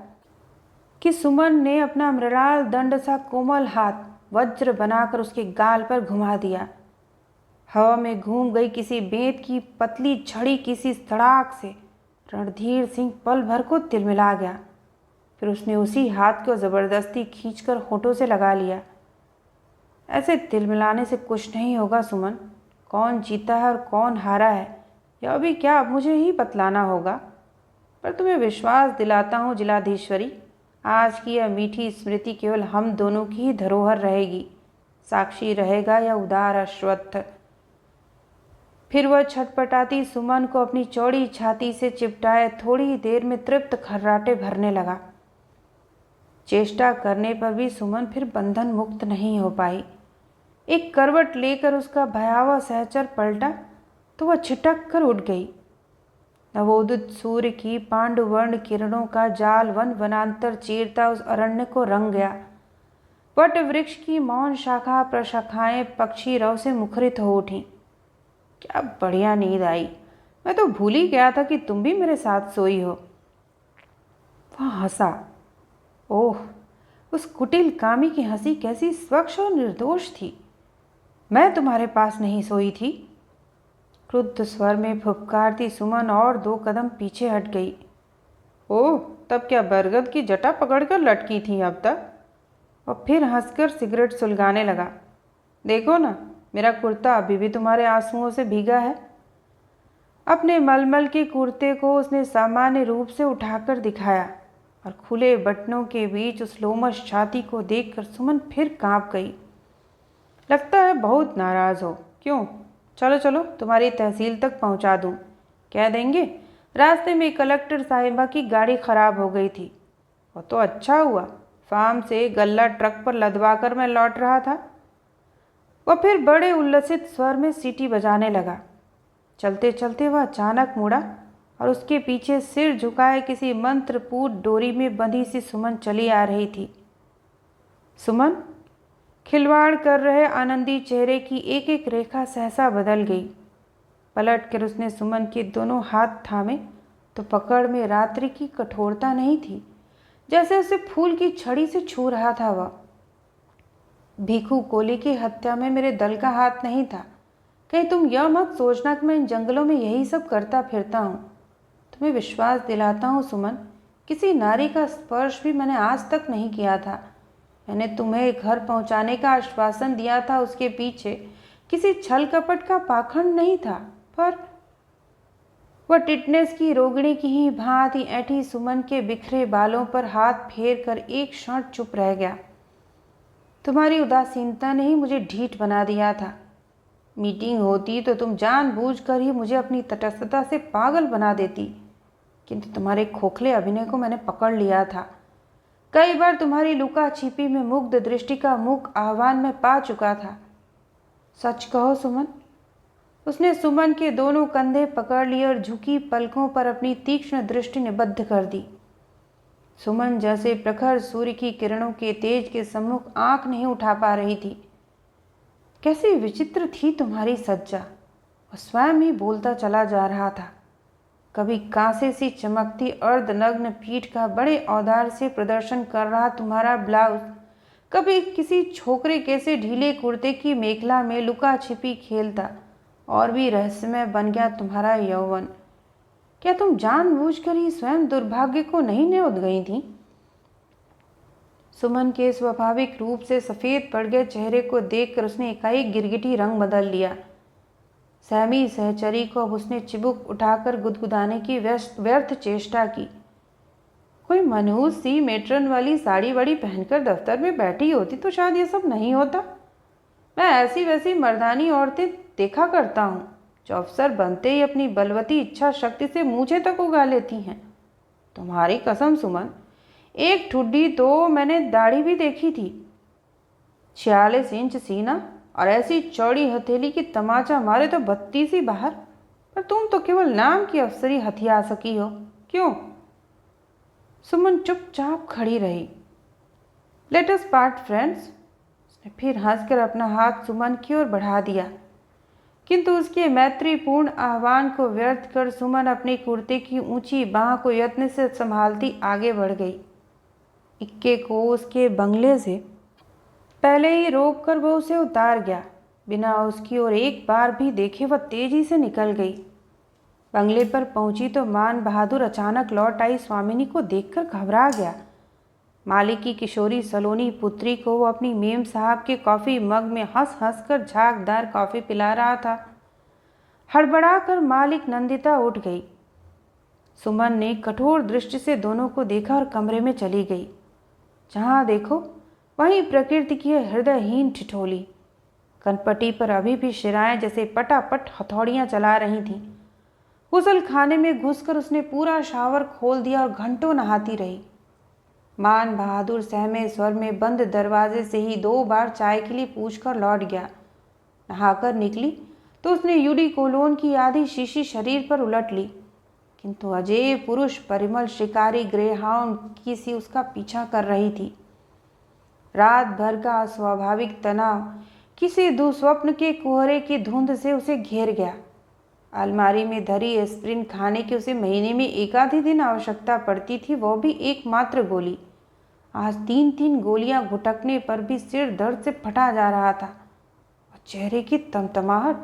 कि सुमन ने अपना मृणाल दंड सा कोमल हाथ वज्र बनाकर उसके गाल पर घुमा दिया। हवा में घूम गई किसी बेंत की पतली छड़ी किसी सड़ाक से रणधीर सिंह पल भर को तिलमिला गया। फिर उसने उसी हाथ को ज़बरदस्ती खींचकर होठों से लगा लिया। ऐसे तिलमिलाने से कुछ नहीं होगा सुमन। कौन जीता है और कौन हारा है यह भी क्या अब मुझे ही बतलाना होगा। पर तुम्हें विश्वास दिलाता हूँ जिलाधीश्वरी, आज की यह मीठी स्मृति केवल हम दोनों की ही धरोहर रहेगी। साक्षी रहेगा या उदार अश्वत्थ। फिर वह छटपटाती सुमन को अपनी चौड़ी छाती से चिपटाए थोड़ी देर में तृप्त खर्राटे भरने लगा। चेष्टा करने पर भी सुमन फिर बंधन मुक्त नहीं हो पाई। एक करवट लेकर उसका भयावह सहचर पलटा तो वह छिटक कर उठ गई। नवोदित सूर्य की पांडुवर्ण किरणों का जाल वन वनांतर चीरता उस अरण्य को रंग गया। वट वृक्ष की मौन शाखा प्रशाखाएं पक्षी रव से मुखरित हो उठी। क्या बढ़िया नींद आई, मैं तो भूल ही गया था कि तुम भी मेरे साथ सोई हो। वह हंसा। ओह, उस कुटिल कामी की हंसी कैसी स्वच्छ और निर्दोष थी। मैं तुम्हारे पास नहीं सोई थी। क्रुद्ध स्वर में फुफकारती सुमन और 2 कदम पीछे हट गई। ओह, तब क्या बरगद की जटा पकड़कर लटकी थी अब तक? और फिर हंसकर सिगरेट सुलगाने लगा। देखो ना, मेरा कुर्ता अभी भी तुम्हारे आंसुओं से भीगा है। अपने मलमल के कुर्ते को उसने सामान्य रूप से उठाकर दिखाया और खुले बटनों के बीच उस लोमश छाती को देखकर सुमन फिर कांप गई। लगता है बहुत नाराज़ हो। क्यों? चलो चलो, तुम्हारी तहसील तक पहुंचा दूं। कह देंगे रास्ते में कलेक्टर साहिबा की गाड़ी खराब हो गई थी। वो तो अच्छा हुआ, फार्म से गल्ला ट्रक पर लदवा कर मैं लौट रहा था। वह फिर बड़े उल्लसित स्वर में सीटी बजाने लगा। चलते चलते वह अचानक मुड़ा और उसके पीछे सिर झुकाए किसी मंत्रपूर्ण डोरी में बंधी सी सुमन चली आ रही थी। सुमन! खिलवाड़ कर रहे आनंदी चेहरे की एक एक रेखा सहसा बदल गई। पलट कर उसने सुमन के दोनों हाथ थामे तो पकड़ में रात्रि की कठोरता नहीं थी, जैसे उसे फूल की छड़ी से छू रहा था। वह भीखू कोली की हत्या में मेरे दल का हाथ नहीं था। कहीं तुम यह मत सोचना कि मैं इन जंगलों में यही सब करता फिरता हूँ। तुम्हें विश्वास दिलाता हूँ सुमन, किसी नारी का स्पर्श भी मैंने आज तक नहीं किया था। मैंने तुम्हें घर पहुँचाने का आश्वासन दिया था, उसके पीछे किसी छल कपट का पाखंड नहीं था। पर वह टिटनेस की रोगिणी की ही भांति ऐठी सुमन के बिखरे बालों पर हाथ फेर कर एक क्षण चुप रह गया। तुम्हारी उदासीनता ने ही मुझे ढीठ बना दिया था। मीटिंग होती तो तुम जानबूझकर ही मुझे अपनी तटस्थता से पागल बना देती, किंतु तुम्हारे खोखले अभिनय को मैंने पकड़ लिया था। कई बार तुम्हारी लुका छिपी में मुग्ध दृष्टि का मुख आह्वान में पा चुका था। सच कहो सुमन। उसने सुमन के दोनों कंधे पकड़ लिए और झुकी पलकों पर अपनी तीक्ष्ण दृष्टि निबद्ध कर दी। सुमन जैसे प्रखर सूर्य की किरणों के तेज के सम्मुख आंख नहीं उठा पा रही थी। कैसी विचित्र थी तुम्हारी सज्जा। वह स्वयं ही बोलता चला जा रहा था। कभी कांसे सी चमकती अर्धनग्न पीठ का बड़े औदार से प्रदर्शन कर रहा तुम्हारा ब्लाउज, कभी किसी छोकरे कैसे ढीले कुर्ते की मेखला में लुका छिपी खेलता, और भी रहस्यमय बन गया तुम्हारा यौवन। क्या तुम जानबूझकर ही स्वयं दुर्भाग्य को नहीं न्योद गई थी? सुमन के स्वाभाविक रूप से सफ़ेद पड़ गए चेहरे को देखकर उसने एकाएक गिरगिटी रंग बदल लिया। सहमी सहचरी को अब उसने चिबुक उठाकर गुदगुदाने की व्यर्थ चेष्टा की। कोई मनहूस सी मेट्रन वाली साड़ी वाड़ी पहनकर दफ्तर में बैठी होती तो शायद ये सब नहीं होता। मैं ऐसी वैसी मर्दानी औरतें देखा करता हूँ जो अफसर बनते ही अपनी बलवती इच्छा शक्ति से मूछें तक उगा लेती हैं। तुम्हारी कसम सुमन, एक ठुड्डी तो मैंने दाढ़ी भी देखी थी, 46 इंच सीना और ऐसी चौड़ी हथेली की तमाचा मारे तो 32 ही बाहर। पर तुम तो केवल नाम की अफसरी हथिया सकी हो, क्यों? सुमन चुपचाप खड़ी रही। Let us part friends. उसने फिर हंसकर अपना हाथ सुमन की ओर बढ़ा दिया, किंतु उसके मैत्रीपूर्ण आह्वान को व्यर्थ कर सुमन अपने कुर्ते की ऊंची बाह को यत्न से संभालती आगे बढ़ गई। इक्के को उसके बंगले से पहले ही रोक कर वो उसे उतार गया। बिना उसकी ओर एक बार भी देखे वह तेजी से निकल गई। बंगले पर पहुंची तो मान बहादुर अचानक लौट आई स्वामिनी को देखकर घबरा गया। मालिक की किशोरी सलोनी पुत्री को वो अपनी मेम साहब के कॉफ़ी मग में हंस हंस कर झागदार कॉफ़ी पिला रहा था। हड़बड़ा कर मालिक नंदिता उठ गई। सुमन ने कठोर दृष्टि से दोनों को देखा और कमरे में चली गई। जहाँ देखो वहीं प्रकृति की हृदयहीन ठिठोली। कनपटी पर अभी भी शिराएं जैसे पटापट हथौड़ियाँ चला रही थीं। गुसल खाने में घुसकर उसने पूरा शावर खोल दिया और घंटों नहाती रही। मान बहादुर सहमे स्वर में बंद दरवाजे से ही 2 बार चाय के लिए पूछकर लौट गया। नहाकर निकली तो उसने यूडी कोलोन की आधी शीशी शरीर पर उलट ली, किंतु अजय पुरुष परिमल शिकारी ग्रेहाउंड की सी उसका पीछा कर रही थी। रात भर का अस्वाभाविक तनाव किसी दुस्वप्न के कोहरे की धुंध से उसे घेर गया। अलमारी में धरी एस्प्रिन खाने की उसे महीने में एक आधी दिन आवश्यकता पड़ती थी, वो भी एकमात्र गोली। आज 3-3 गोलियां घुटकने पर भी सिर दर्द से फटा जा रहा था। और चेहरे की तमतमाहट,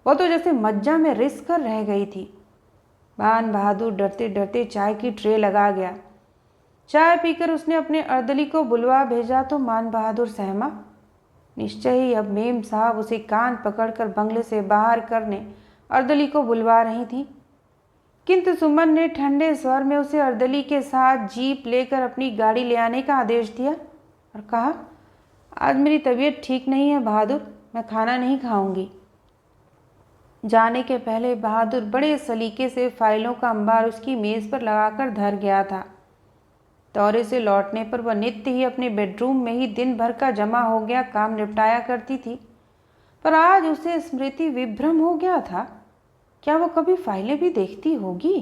वो तो जैसे मज्जा में रिस कर रह गई थी। मान बहादुर डरते डरते चाय की ट्रे लगा गया। चाय पीकर उसने अपने अर्दली को बुलवा भेजा तो मान बहादुर सहमा। निश्चय ही अब मेम साहब उसे कान पकड़कर बंगले से बाहर करने अर्दली को बुलवा रही थी, किंतु सुमन ने ठंडे स्वर में उसे अर्दली के साथ जीप लेकर अपनी गाड़ी ले आने का आदेश दिया और कहा, आज मेरी तबीयत ठीक नहीं है बहादुर, मैं खाना नहीं खाऊंगी। जाने के पहले बहादुर बड़े सलीके से फाइलों का अंबार उसकी मेज़ पर लगाकर धर गया था। दौरे से लौटने पर वह नित्य ही अपने बेडरूम में ही दिन भर का जमा हो गया काम निपटाया करती थी, पर आज उसे स्मृति विभ्रम हो गया था। क्या वो कभी फाइलें भी देखती होगी?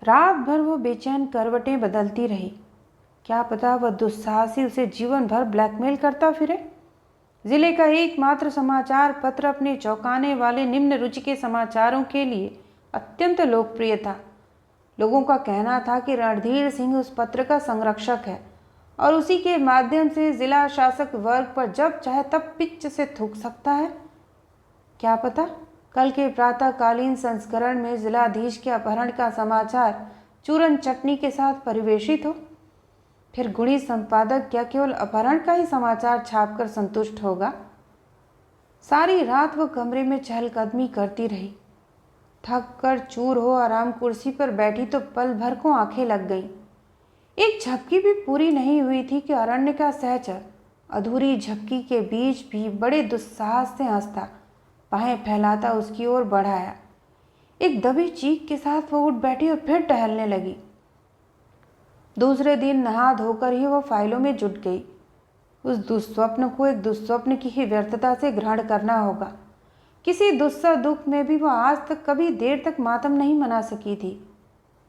रात भर वो बेचैन करवटें बदलती रही। क्या पता वह दुस्साहसी उसे जीवन भर ब्लैकमेल करता फिरे। जिले का एकमात्र समाचार पत्र अपने चौंकाने वाले निम्न रुचि के समाचारों के लिए अत्यंत लोकप्रिय था। लोगों का कहना था कि रणधीर सिंह उस पत्र का संरक्षक है और उसी के माध्यम से जिला शासक वर्ग पर जब चाहे तब पिच से थूक सकता है। क्या पता कल के प्रातःकालीन संस्करण में जिलाधीश के अपहरण का समाचार चूरन चटनी के साथ परिवेशित हो। फिर गुणी संपादक क्या केवल अपहरण का ही समाचार छापकर संतुष्ट होगा? सारी रात वह कमरे में चहलकदमी करती रही। थक कर चूर हो आराम कुर्सी पर बैठी तो पल भर को आंखें लग गईं। एक झपकी भी पूरी नहीं हुई थी कि अरण्य का सहचर अधूरी झपकी के बीच भी बड़े दुस्साहस से हंसता, बाहें फैलाता उसकी ओर बढ़ाया। एक दबी चीख के साथ वो उठ बैठी और फिर टहलने लगी। दूसरे दिन नहा धोकर ही वह फाइलों में जुट गई। उस दुस्वप्न को एक दुस्वप्न की ही व्यर्थता से ग्रहण करना होगा। किसी दुस्सह दुख में भी वह आज तक कभी देर तक मातम नहीं मना सकी थी।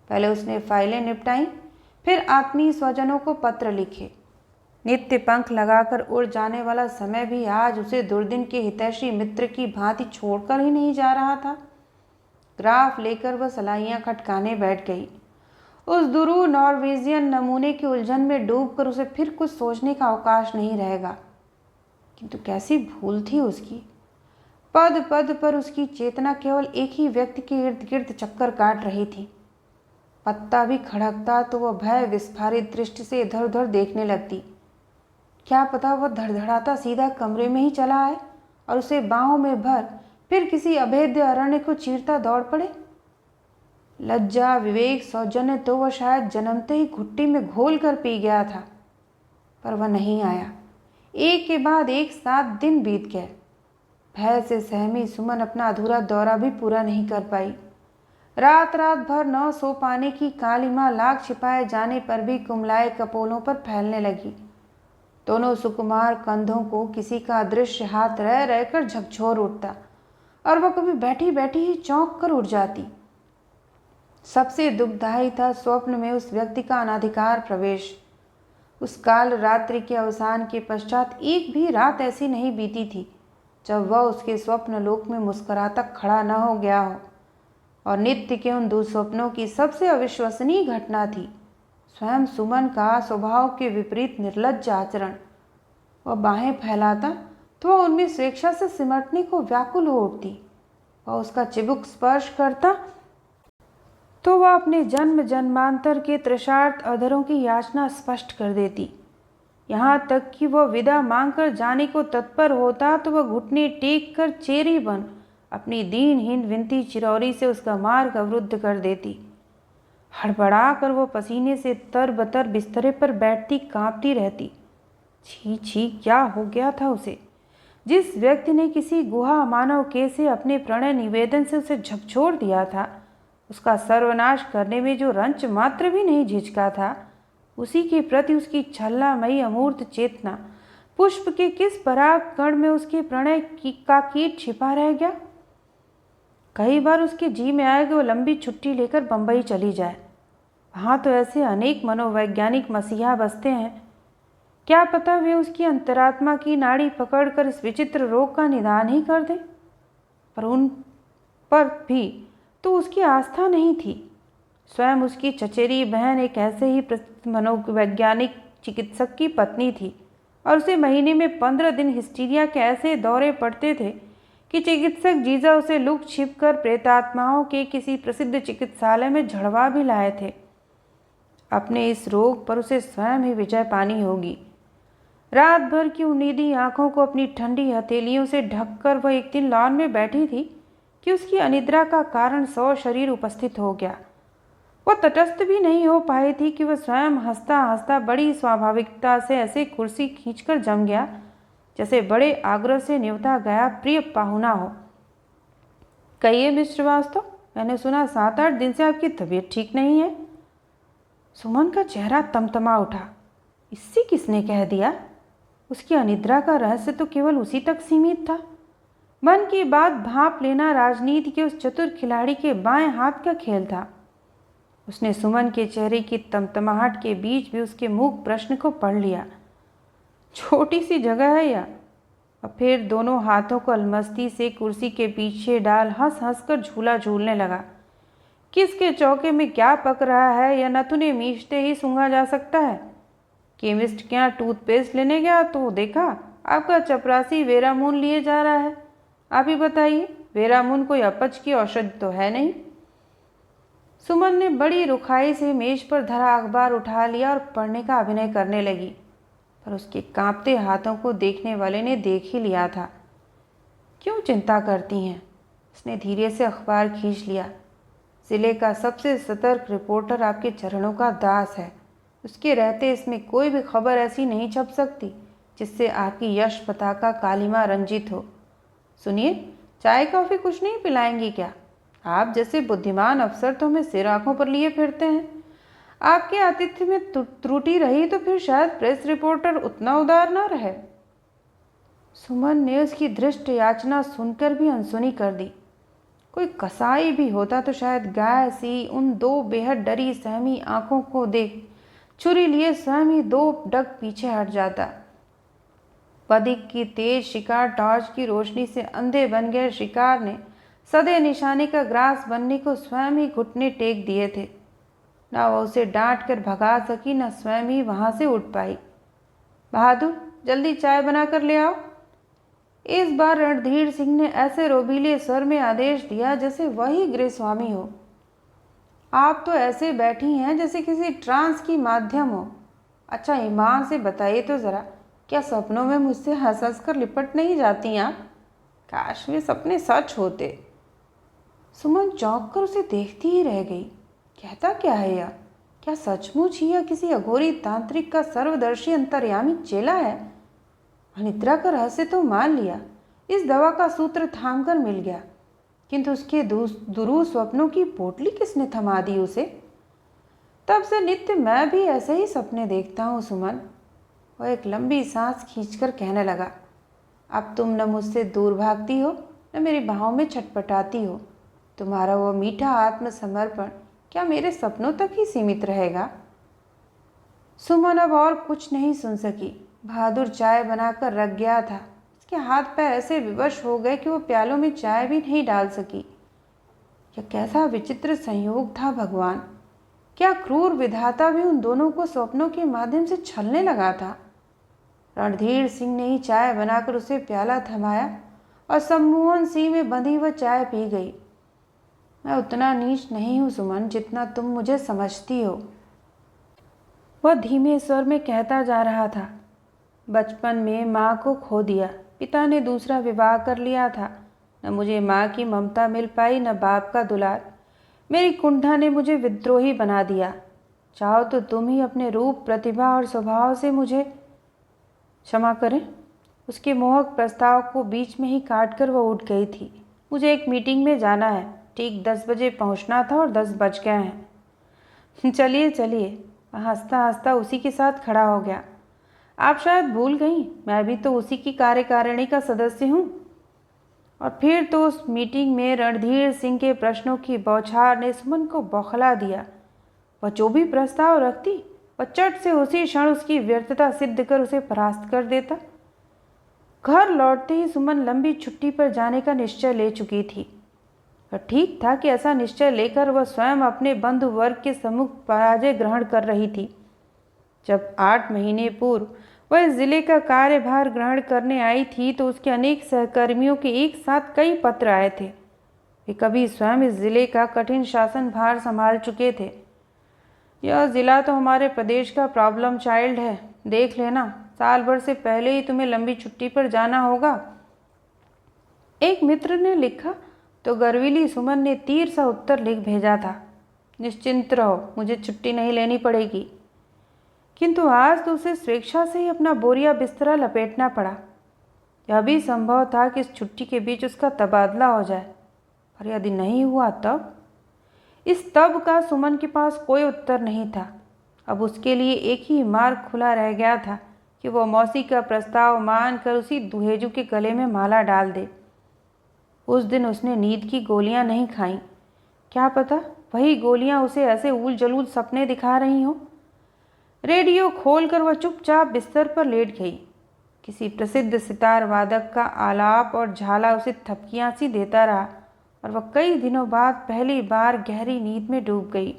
पहले उसने फाइलें निपटाईं, फिर आत्मीय स्वजनों को पत्र लिखे। नित्य पंख लगाकर उड़ जाने वाला समय भी आज उसे दुर्दिन के हितैषी मित्र की भांति छोड़कर ही नहीं जा रहा था। ग्राफ लेकर वह सलाइयाँ खटकाने बैठ गई। उस दुरू नॉर्वेजियन नमूने की उलझन में डूबकर उसे फिर कुछ सोचने का अवकाश नहीं रहेगा। किंतु कैसी भूल थी उसकी। पद पद पर उसकी चेतना केवल एक ही व्यक्ति के इर्द गिर्द चक्कर काट रही थी। पत्ता भी खड़कता तो वह भय विस्फारित दृष्टि से इधर उधर देखने लगती। क्या पता वह धड़धड़ाता सीधा कमरे में ही चला आए और उसे बाहों में भर फिर किसी अभेद्य अरण्य को चीरता दौड़ पड़े। लज्जा, विवेक, सौजन्य तो वह शायद जन्मते ही घुट्टी में घोल कर पी गया था, पर वह नहीं आया। एक के बाद एक 7 दिन बीत गए। भय से सहमी सुमन अपना अधूरा दौरा भी पूरा नहीं कर पाई। रात रात भर न सो पाने की कालिमा लाख छिपाए जाने पर भी कुमलाए कपोलों पर फैलने लगी। दोनों सुकुमार कंधों को किसी का अदृश्य हाथ रह रहकर झकझोर उठता और वह कभी बैठी बैठी ही चौंक कर उठ जाती। सबसे दुखदायी था स्वप्न में उस व्यक्ति का अनाधिकार प्रवेश। उस काल रात्रि के अवसान के पश्चात एक भी रात ऐसी नहीं बीती थी जब वह उसके स्वप्न लोक में मुस्कुराता खड़ा न हो गया हो। और नित्य के उन दुस्वप्नों की सबसे अविश्वसनीय घटना थी स्वयं सुमन का स्वभाव के विपरीत निर्लज्ज आचरण। वह बाहें फैलाता तो वह उनमें स्वेच्छा से सिमटने को व्याकुल हो उठती। वह उसका चिबुक स्पर्श करता तो वह अपने जन्म जन्मांतर के तृषार्त अधरों की याचना स्पष्ट कर देती। यहाँ तक कि वह विदा मांगकर जाने को तत्पर होता तो वह घुटने टेक कर चेरी बन अपनी दीनहीन विनती चिरौरी से उसका मार्ग अवरुद्ध कर देती। हड़बड़ा कर वह पसीने से तरबतर बिस्तरे पर बैठती, कांपती रहती। छी छी, क्या हो गया था उसे? जिस व्यक्ति ने किसी गुहा मानव के से अपने प्रणय निवेदन से उसे झकझोर दिया था, उसका सर्वनाश करने में जो रंच मात्र भी नहीं झिझका था, उसी के प्रति उसकी छलनामयी अमूर्त चेतना, पुष्प के किस पराग कण में उसके प्रणय का कीट छिपा रह गया। कई बार उसके जी में आया कि वो लंबी छुट्टी लेकर बंबई चली जाए। वहाँ तो ऐसे अनेक मनोवैज्ञानिक मसीहा बसते हैं, क्या पता वे उसकी अंतरात्मा की नाड़ी पकड़कर इस विचित्र रोग का निदान ही कर दें। पर उन पर भी तो उसकी आस्था नहीं थी। स्वयं उसकी चचेरी बहन एक ऐसे ही प्रसिद्ध मनोवैज्ञानिक चिकित्सक की पत्नी थी और उसे महीने में 15 दिन हिस्टीरिया के ऐसे दौरे पड़ते थे कि चिकित्सक जीजा उसे लुक छिप कर प्रेतात्माओं के किसी प्रसिद्ध चिकित्सालय में झड़वा भी लाए थे। अपने इस रोग पर उसे स्वयं ही विजय पानी होगी। रात भर की उन्नीदी आंखों को अपनी ठंडी हथेलियों से ढककर वह एक दिन लॉन में बैठी थी कि उसकी अनिद्रा का कारण शरीर उपस्थित हो गया। वह तटस्थ भी नहीं हो पाई थी कि वह स्वयं हंसता हंसता बड़ी स्वाभाविकता से ऐसे कुर्सी खींचकर जम गया जैसे बड़े आग्रह से न्योता गया प्रिय पाहुना हो। कहिए मिस्टर श्रीवास्तव, मैंने सुना 7-8 दिन से आपकी तबीयत ठीक नहीं है। सुमन का चेहरा तमतमा उठा। इससे किसने कह दिया? उसकी अनिद्रा का रहस्य तो केवल उसी तक सीमित था। मन की बात भांप लेना राजनीति के उस चतुर खिलाड़ी के बाएं हाथ का खेल था। उसने सुमन के चेहरे की तमतमाहट के बीच भी उसके मूक प्रश्न को पढ़ लिया। छोटी सी जगह है या? और फिर दोनों हाथों को अलमस्ती से कुर्सी के पीछे डाल हंस हंस कर झूला झूलने लगा। किसके चौके में क्या पक रहा है या नथुने मीचते ही सूंघा जा सकता है। केमिस्ट के यहाँ टूथपेस्ट लेने गया तो देखा आपका चपरासी वेरामून लिए जा रहा है। आप ही बताइए, वेरामून कोई अपच की औषधि तो है नहीं। सुमन ने बड़ी रुखाई से मेज पर धरा अखबार उठा लिया और पढ़ने का अभिनय करने लगी, पर उसके कांपते हाथों को देखने वाले ने देख ही लिया था। क्यों चिंता करती हैं? उसने धीरे से अखबार खींच लिया। जिले का सबसे सतर्क रिपोर्टर आपके चरणों का दास है। उसके रहते इसमें कोई भी खबर ऐसी नहीं छप सकती जिससे आपकी यश पताका कालिमा रंजित हो। सुनिए, चाय कॉफ़ी कुछ नहीं पिलाएंगी क्या? आप जैसे बुद्धिमान अफसर तो हमें सिर आंखों पर लिए फिरते हैं। आपके आतिथ्य में त्रुटि रही तो फिर शायद प्रेस रिपोर्टर उतना उदार न रहे। सुमन ने उसकी दृष्ट याचना सुनकर भी अनसुनी कर दी। कोई कसाई भी होता तो शायद गाय सी उन 2 बेहद डरी सहमी आंखों को देख छुरी लिए स्वयं ही 2 डग पीछे हट जाता। बदिक की तेज शिकार टॉर्च की रोशनी से अंधे बन गए शिकार ने सदे निशाने का ग्रास बनने को स्वयं ही घुटने टेक दिए थे। न वह उसे डांट कर भगा सकी, न स्वयं ही वहां से उठ पाई। बहादुर, जल्दी चाय बनाकर ले आओ। इस बार रणधीर सिंह ने ऐसे रोबीले स्वर में आदेश दिया जैसे वही गृहस्वामी हो। आप तो ऐसे बैठी हैं जैसे किसी ट्रांस की माध्यम हो। अच्छा, ईमान से बताइए तो ज़रा, क्या सपनों में मुझसे हंस हंस कर लिपट नहीं जाती आप? काश वे सपने सच होते। सुमन चौंक कर उसे देखती ही रह गई। कहता क्या है यह? क्या सचमुच ही यह किसी अघोरी तांत्रिक का सर्वदर्शी अंतर्यामी चेला है? अनिद्रा का रहस्य तो मान लिया, इस दवा का सूत्र थाम कर मिल गया, किंतु उसके दुरूह स्वप्नों की पोटली किसने थमा दी उसे? तब से नित्य मैं भी ऐसे ही सपने देखता हूँ सुमन। वह एक लंबी सांस खींचकर कहने लगा, अब तुम न मुझसे दूर भागती हो न मेरी बाहों में छटपटाती हो। तुम्हारा वह मीठा आत्मसमर्पण क्या मेरे सपनों तक ही सीमित रहेगा? सुमन अब और कुछ नहीं सुन सकी। बहादुर चाय बनाकर रख गया था। उसके हाथ पैर ऐसे विवश हो गए कि वो प्यालों में चाय भी नहीं डाल सकी। यह कैसा विचित्र संयोग था भगवान! क्या क्रूर विधाता भी उन दोनों को स्वप्नों के माध्यम से छलने लगा था। रणधीर सिंह ने ही चाय बनाकर उसे प्याला थमाया और सम्मोहन सिंह में बंधी वह चाय पी गई। मैं उतना नीच नहीं हूँ सुमन जितना तुम मुझे समझती हो। वह धीमे स्वर में कहता जा रहा था। बचपन में माँ को खो दिया, पिता ने दूसरा विवाह कर लिया था। न मुझे माँ की ममता मिल पाई न बाप का दुलार। मेरी कुंठा ने मुझे विद्रोही बना दिया। चाहो तो तुम ही अपने रूप, प्रतिभा और स्वभाव से मुझे क्षमा करें। उसके मोहक प्रस्ताव को बीच में ही काट कर वह उठ गई थी। मुझे एक मीटिंग में जाना है, ठीक 10 बजे पहुंचना था और 10 बज गए हैं। चलिए चलिए। वह हंसता हंसता उसी के साथ खड़ा हो गया। आप शायद भूल गई, मैं भी तो उसी की कार्यकारिणी का सदस्य हूँ। और फिर तो उस मीटिंग में रणधीर सिंह के प्रश्नों की बौछार ने सुमन को बौखला दिया। वह जो भी प्रस्ताव रखती वह चट से उसी क्षण उसकी व्यर्थता सिद्ध कर उसे परास्त कर देता। घर लौटते ही सुमन लंबी छुट्टी पर जाने का निश्चय ले चुकी थी। और ठीक था कि ऐसा निश्चय लेकर वह स्वयं अपने बंधु वर्ग के सम्मुख पराजय ग्रहण कर रही थी। जब 8 महीने पूर्व वह इस जिले का कार्यभार ग्रहण करने आई थी तो उसके अनेक सहकर्मियों के एक साथ कई पत्र आए थे। वे कभी स्वयं इस जिले का कठिन शासन भार संभाल चुके थे। यह जिला तो हमारे प्रदेश का प्रॉब्लम चाइल्ड है, देख लेना, साल भर से पहले ही तुम्हें लंबी छुट्टी पर जाना होगा। एक मित्र ने लिखा तो गर्वीली सुमन ने तीर सा उत्तर लिख भेजा था, निश्चिंत रहो, मुझे छुट्टी नहीं लेनी पड़ेगी। किंतु आज तो उसे स्वेच्छा से ही अपना बोरिया बिस्तरा लपेटना पड़ा। यह भी संभव था कि इस छुट्टी के बीच उसका तबादला हो जाए, पर यदि नहीं हुआ तब? इस तब का सुमन के पास कोई उत्तर नहीं था। अब उसके लिए एक ही मार्ग खुला रह गया था कि वह मौसी का प्रस्ताव मानकर उसी दुहेजू के गले में माला डाल दे। उस दिन उसने नींद की गोलियां नहीं खाईं। क्या पता वही गोलियां उसे ऐसे ऊल जलूल सपने दिखा रही हों। रेडियो खोलकर वह चुपचाप बिस्तर पर लेट गई। किसी प्रसिद्ध सितार वादक का आलाप और झाला उसे थपकियां सी देता रहा और वह कई दिनों बाद पहली बार गहरी नींद में डूब गई।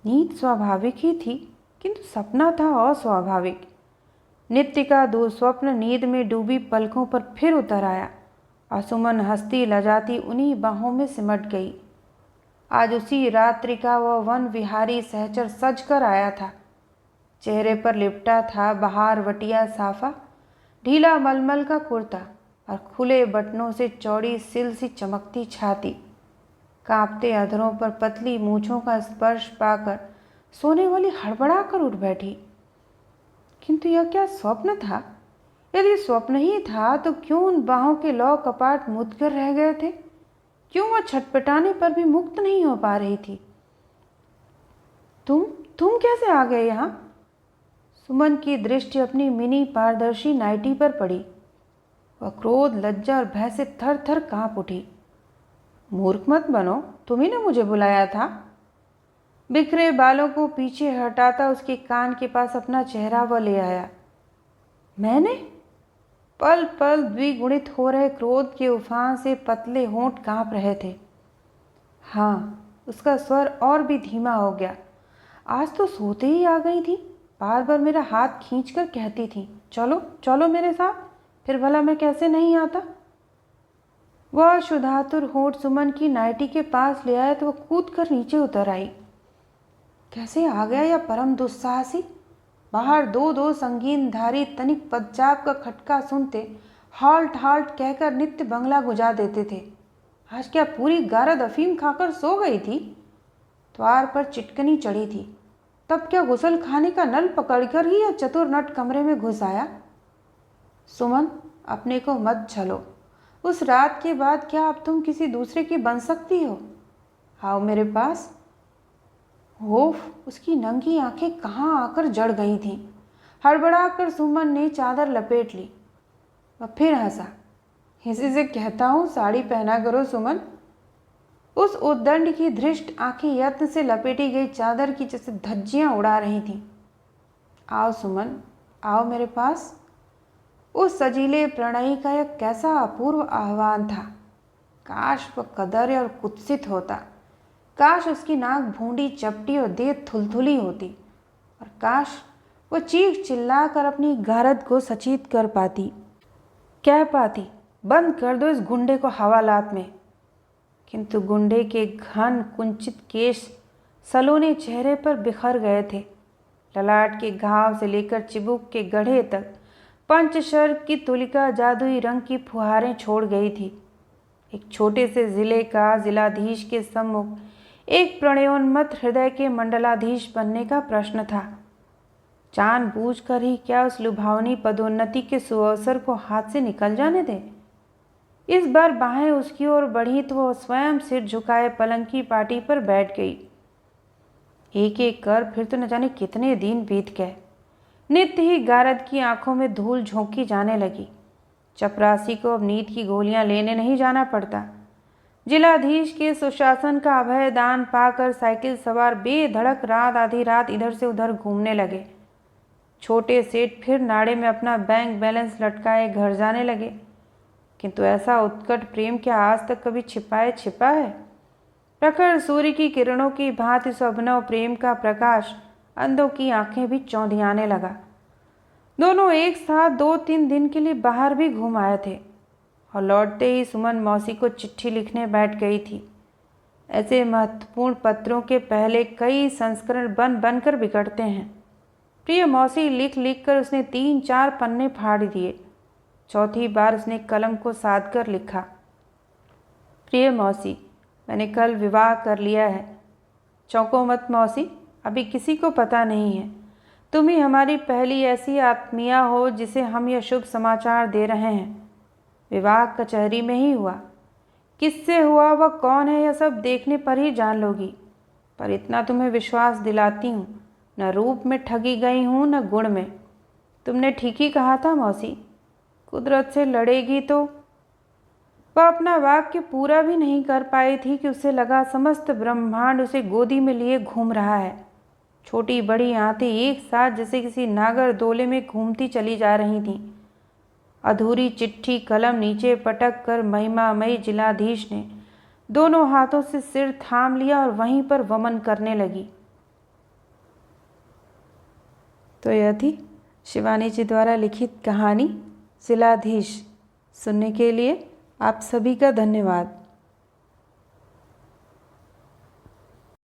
नींद स्वाभाविक ही थी, किंतु सपना था अस्वाभाविक। नित्य का दुस्वप्न नींद में डूबी पलकों पर फिर उतर आया और सुमन हंसती लजाती उन्हीं बाहों में सिमट गई। आज उसी रात्रि का वह वन विहारी सहचर सज कर आया था। चेहरे पर लिपटा था बहार वटिया साफा, ढीला मलमल का कुर्ता और खुले बटनों से चौड़ी सिल सी चमकती छाती। कांपते अधरों पर पतली मूंछों का स्पर्श पाकर सोने वाली हड़बड़ा कर उठ बैठी। किंतु यह क्या स्वप्न था? यदि स्वप्न ही था तो क्यों उन बाहों के लौ कपाट मुद कर रह गए थे? क्यों वह छटपटाने पर भी मुक्त नहीं हो पा रही थी? तुम कैसे आ गए यहाँ? सुमन की दृष्टि अपनी मिनी पारदर्शी नाइटी पर पड़ी। वह क्रोध, लज्जा और भय से थर थर कांप उठी। मूर्ख मत बनो, तुम ही ने मुझे बुलाया था। बिखरे बालों को पीछे हटाता उसके कान के पास अपना चेहरा वह ले आया। मैंने? पल पल द्विगुणित हो रहे क्रोध के उफान से पतले होंठ कांप रहे थे। हाँ, उसका स्वर और भी धीमा हो गया। आज तो सोते ही आ गई थी, बार बार मेरा हाथ खींचकर कहती थी, चलो चलो मेरे साथ, फिर भला मैं कैसे नहीं आता। वह शुद्धातुर होंठ सुमन की नाइटी के पास ले आया तो वह कूद कर नीचे उतर आई। कैसे आ गया यह परम दुस्साहसी? बाहर दो दो संगीनधारी तनिक पदचाप का खटका सुनते हाल्ट हाल्ट कहकर नित्य बंगला गुजा देते थे। आज क्या पूरी गारद अफीम खाकर सो गई थी? द्वार पर चिटकनी चढ़ी थी। तब क्या गुसल खाने का नल पकड़कर ही यह चतुर नट कमरे में घुस आया? सुमन, अपने को मत छलो। उस रात के बाद क्या अब तुम किसी दूसरे की बन सकती हो? आओ मेरे पास। ओफ, उसकी नंगी आंखें कहाँ आकर जड़ गई थीं। हड़बड़ाकर सुमन ने चादर लपेट ली। वह फिर हंसा। इसी से कहता हूँ साड़ी पहना करो सुमन। उस उद्दंड की धृष्ट आंखें यत्न से लपेटी गई चादर की जैसे धज्जियां उड़ा रही थीं। आओ सुमन, आओ मेरे पास। उस सजीले प्रणयी का यह कैसा अपूर्व आह्वान था। काश वह कदर और कुत्सित होता। काश उसकी नाक भूंडी चपटी और देह थुलथुली होती। और काश वह चीख चिल्लाकर अपनी गारद को सचेत कर पाती, कह पाती, बंद कर दो इस गुंडे को हवालात में। किंतु गुंडे के घन कुंचित केश सलोने चेहरे पर बिखर गए थे। ललाट के घाव से लेकर चिबुक के गढ़े तक पंचशर्क की तुलिका जादुई रंग की फुहारें छोड़ गई थी। एक छोटे से जिले का जिलाधीश के सम्मुख एक प्रणयोन्मत्त हृदय के मंडलाधीश बनने का प्रश्न था। जानबूझकर ही क्या उस लुभावनी पदोन्नति के सुअवसर को हाथ से निकल जाने दे? इस बार बाहें उसकी ओर बढ़ी तो वह स्वयं सिर झुकाए पलंग की पाटी पर बैठ गई। एक एक कर फिर तो न जाने कितने दिन बीत गए। नित्य ही गारद की आंखों में धूल झोंकी जाने लगी। चपरासी को अब नींद की गोलियां लेने नहीं जाना पड़ता। जिलाधीश के सुशासन का अभय दान पाकर साइकिल सवार बेधड़क रात आधी रात इधर से उधर घूमने लगे। छोटे सेठ फिर नाड़े में अपना बैंक बैलेंस लटकाए घर जाने लगे। किंतु ऐसा उत्कट प्रेम क्या आज तक कभी छिपा है? प्रखर सूर्य की किरणों की भांति इस अभिनव प्रेम का प्रकाश अंधों की आंखें भी चौंधियाने लगा। दोनों एक साथ 2-3 दिन के लिए बाहर भी घूम आए थे और लौटते ही सुमन मौसी को चिट्ठी लिखने बैठ गई थी। ऐसे महत्वपूर्ण पत्रों के पहले कई संस्करण बन कर बिगड़ते हैं। प्रिय मौसी लिख लिख कर उसने 3-4 पन्ने फाड़ दिए। चौथी बार उसने कलम को साध कर लिखा, प्रिय मौसी, मैंने कल विवाह कर लिया है। चौंको मत मौसी, अभी किसी को पता नहीं है। तुम ही हमारी पहली ऐसी आत्मीया हो जिसे हम यह शुभ समाचार दे रहे हैं। विवाह कचहरी में ही हुआ। किससे हुआ, वह कौन है, यह सब देखने पर ही जान लोगी। पर इतना तुम्हें विश्वास दिलाती हूँ, न रूप में ठगी गई हूँ न गुण में। तुमने ठीक ही कहा था मौसी, कुदरत से लड़ेगी तो। वह अपना वाक्य पूरा भी नहीं कर पाई थी कि उसे लगा समस्त ब्रह्मांड उसे गोदी में लिए घूम रहा है। छोटी बड़ी आंतें एक साथ जैसे किसी नागर दोले में घूमती चली जा रही थीं। अधूरी चिट्ठी कलम नीचे पटक कर महिमामयी जिलाधीश ने दोनों हाथों से सिर थाम लिया और वहीं पर वमन करने लगी। तो यह थी शिवानी जी द्वारा लिखित कहानी जिलाधीश। सुनने के लिए आप सभी का धन्यवाद।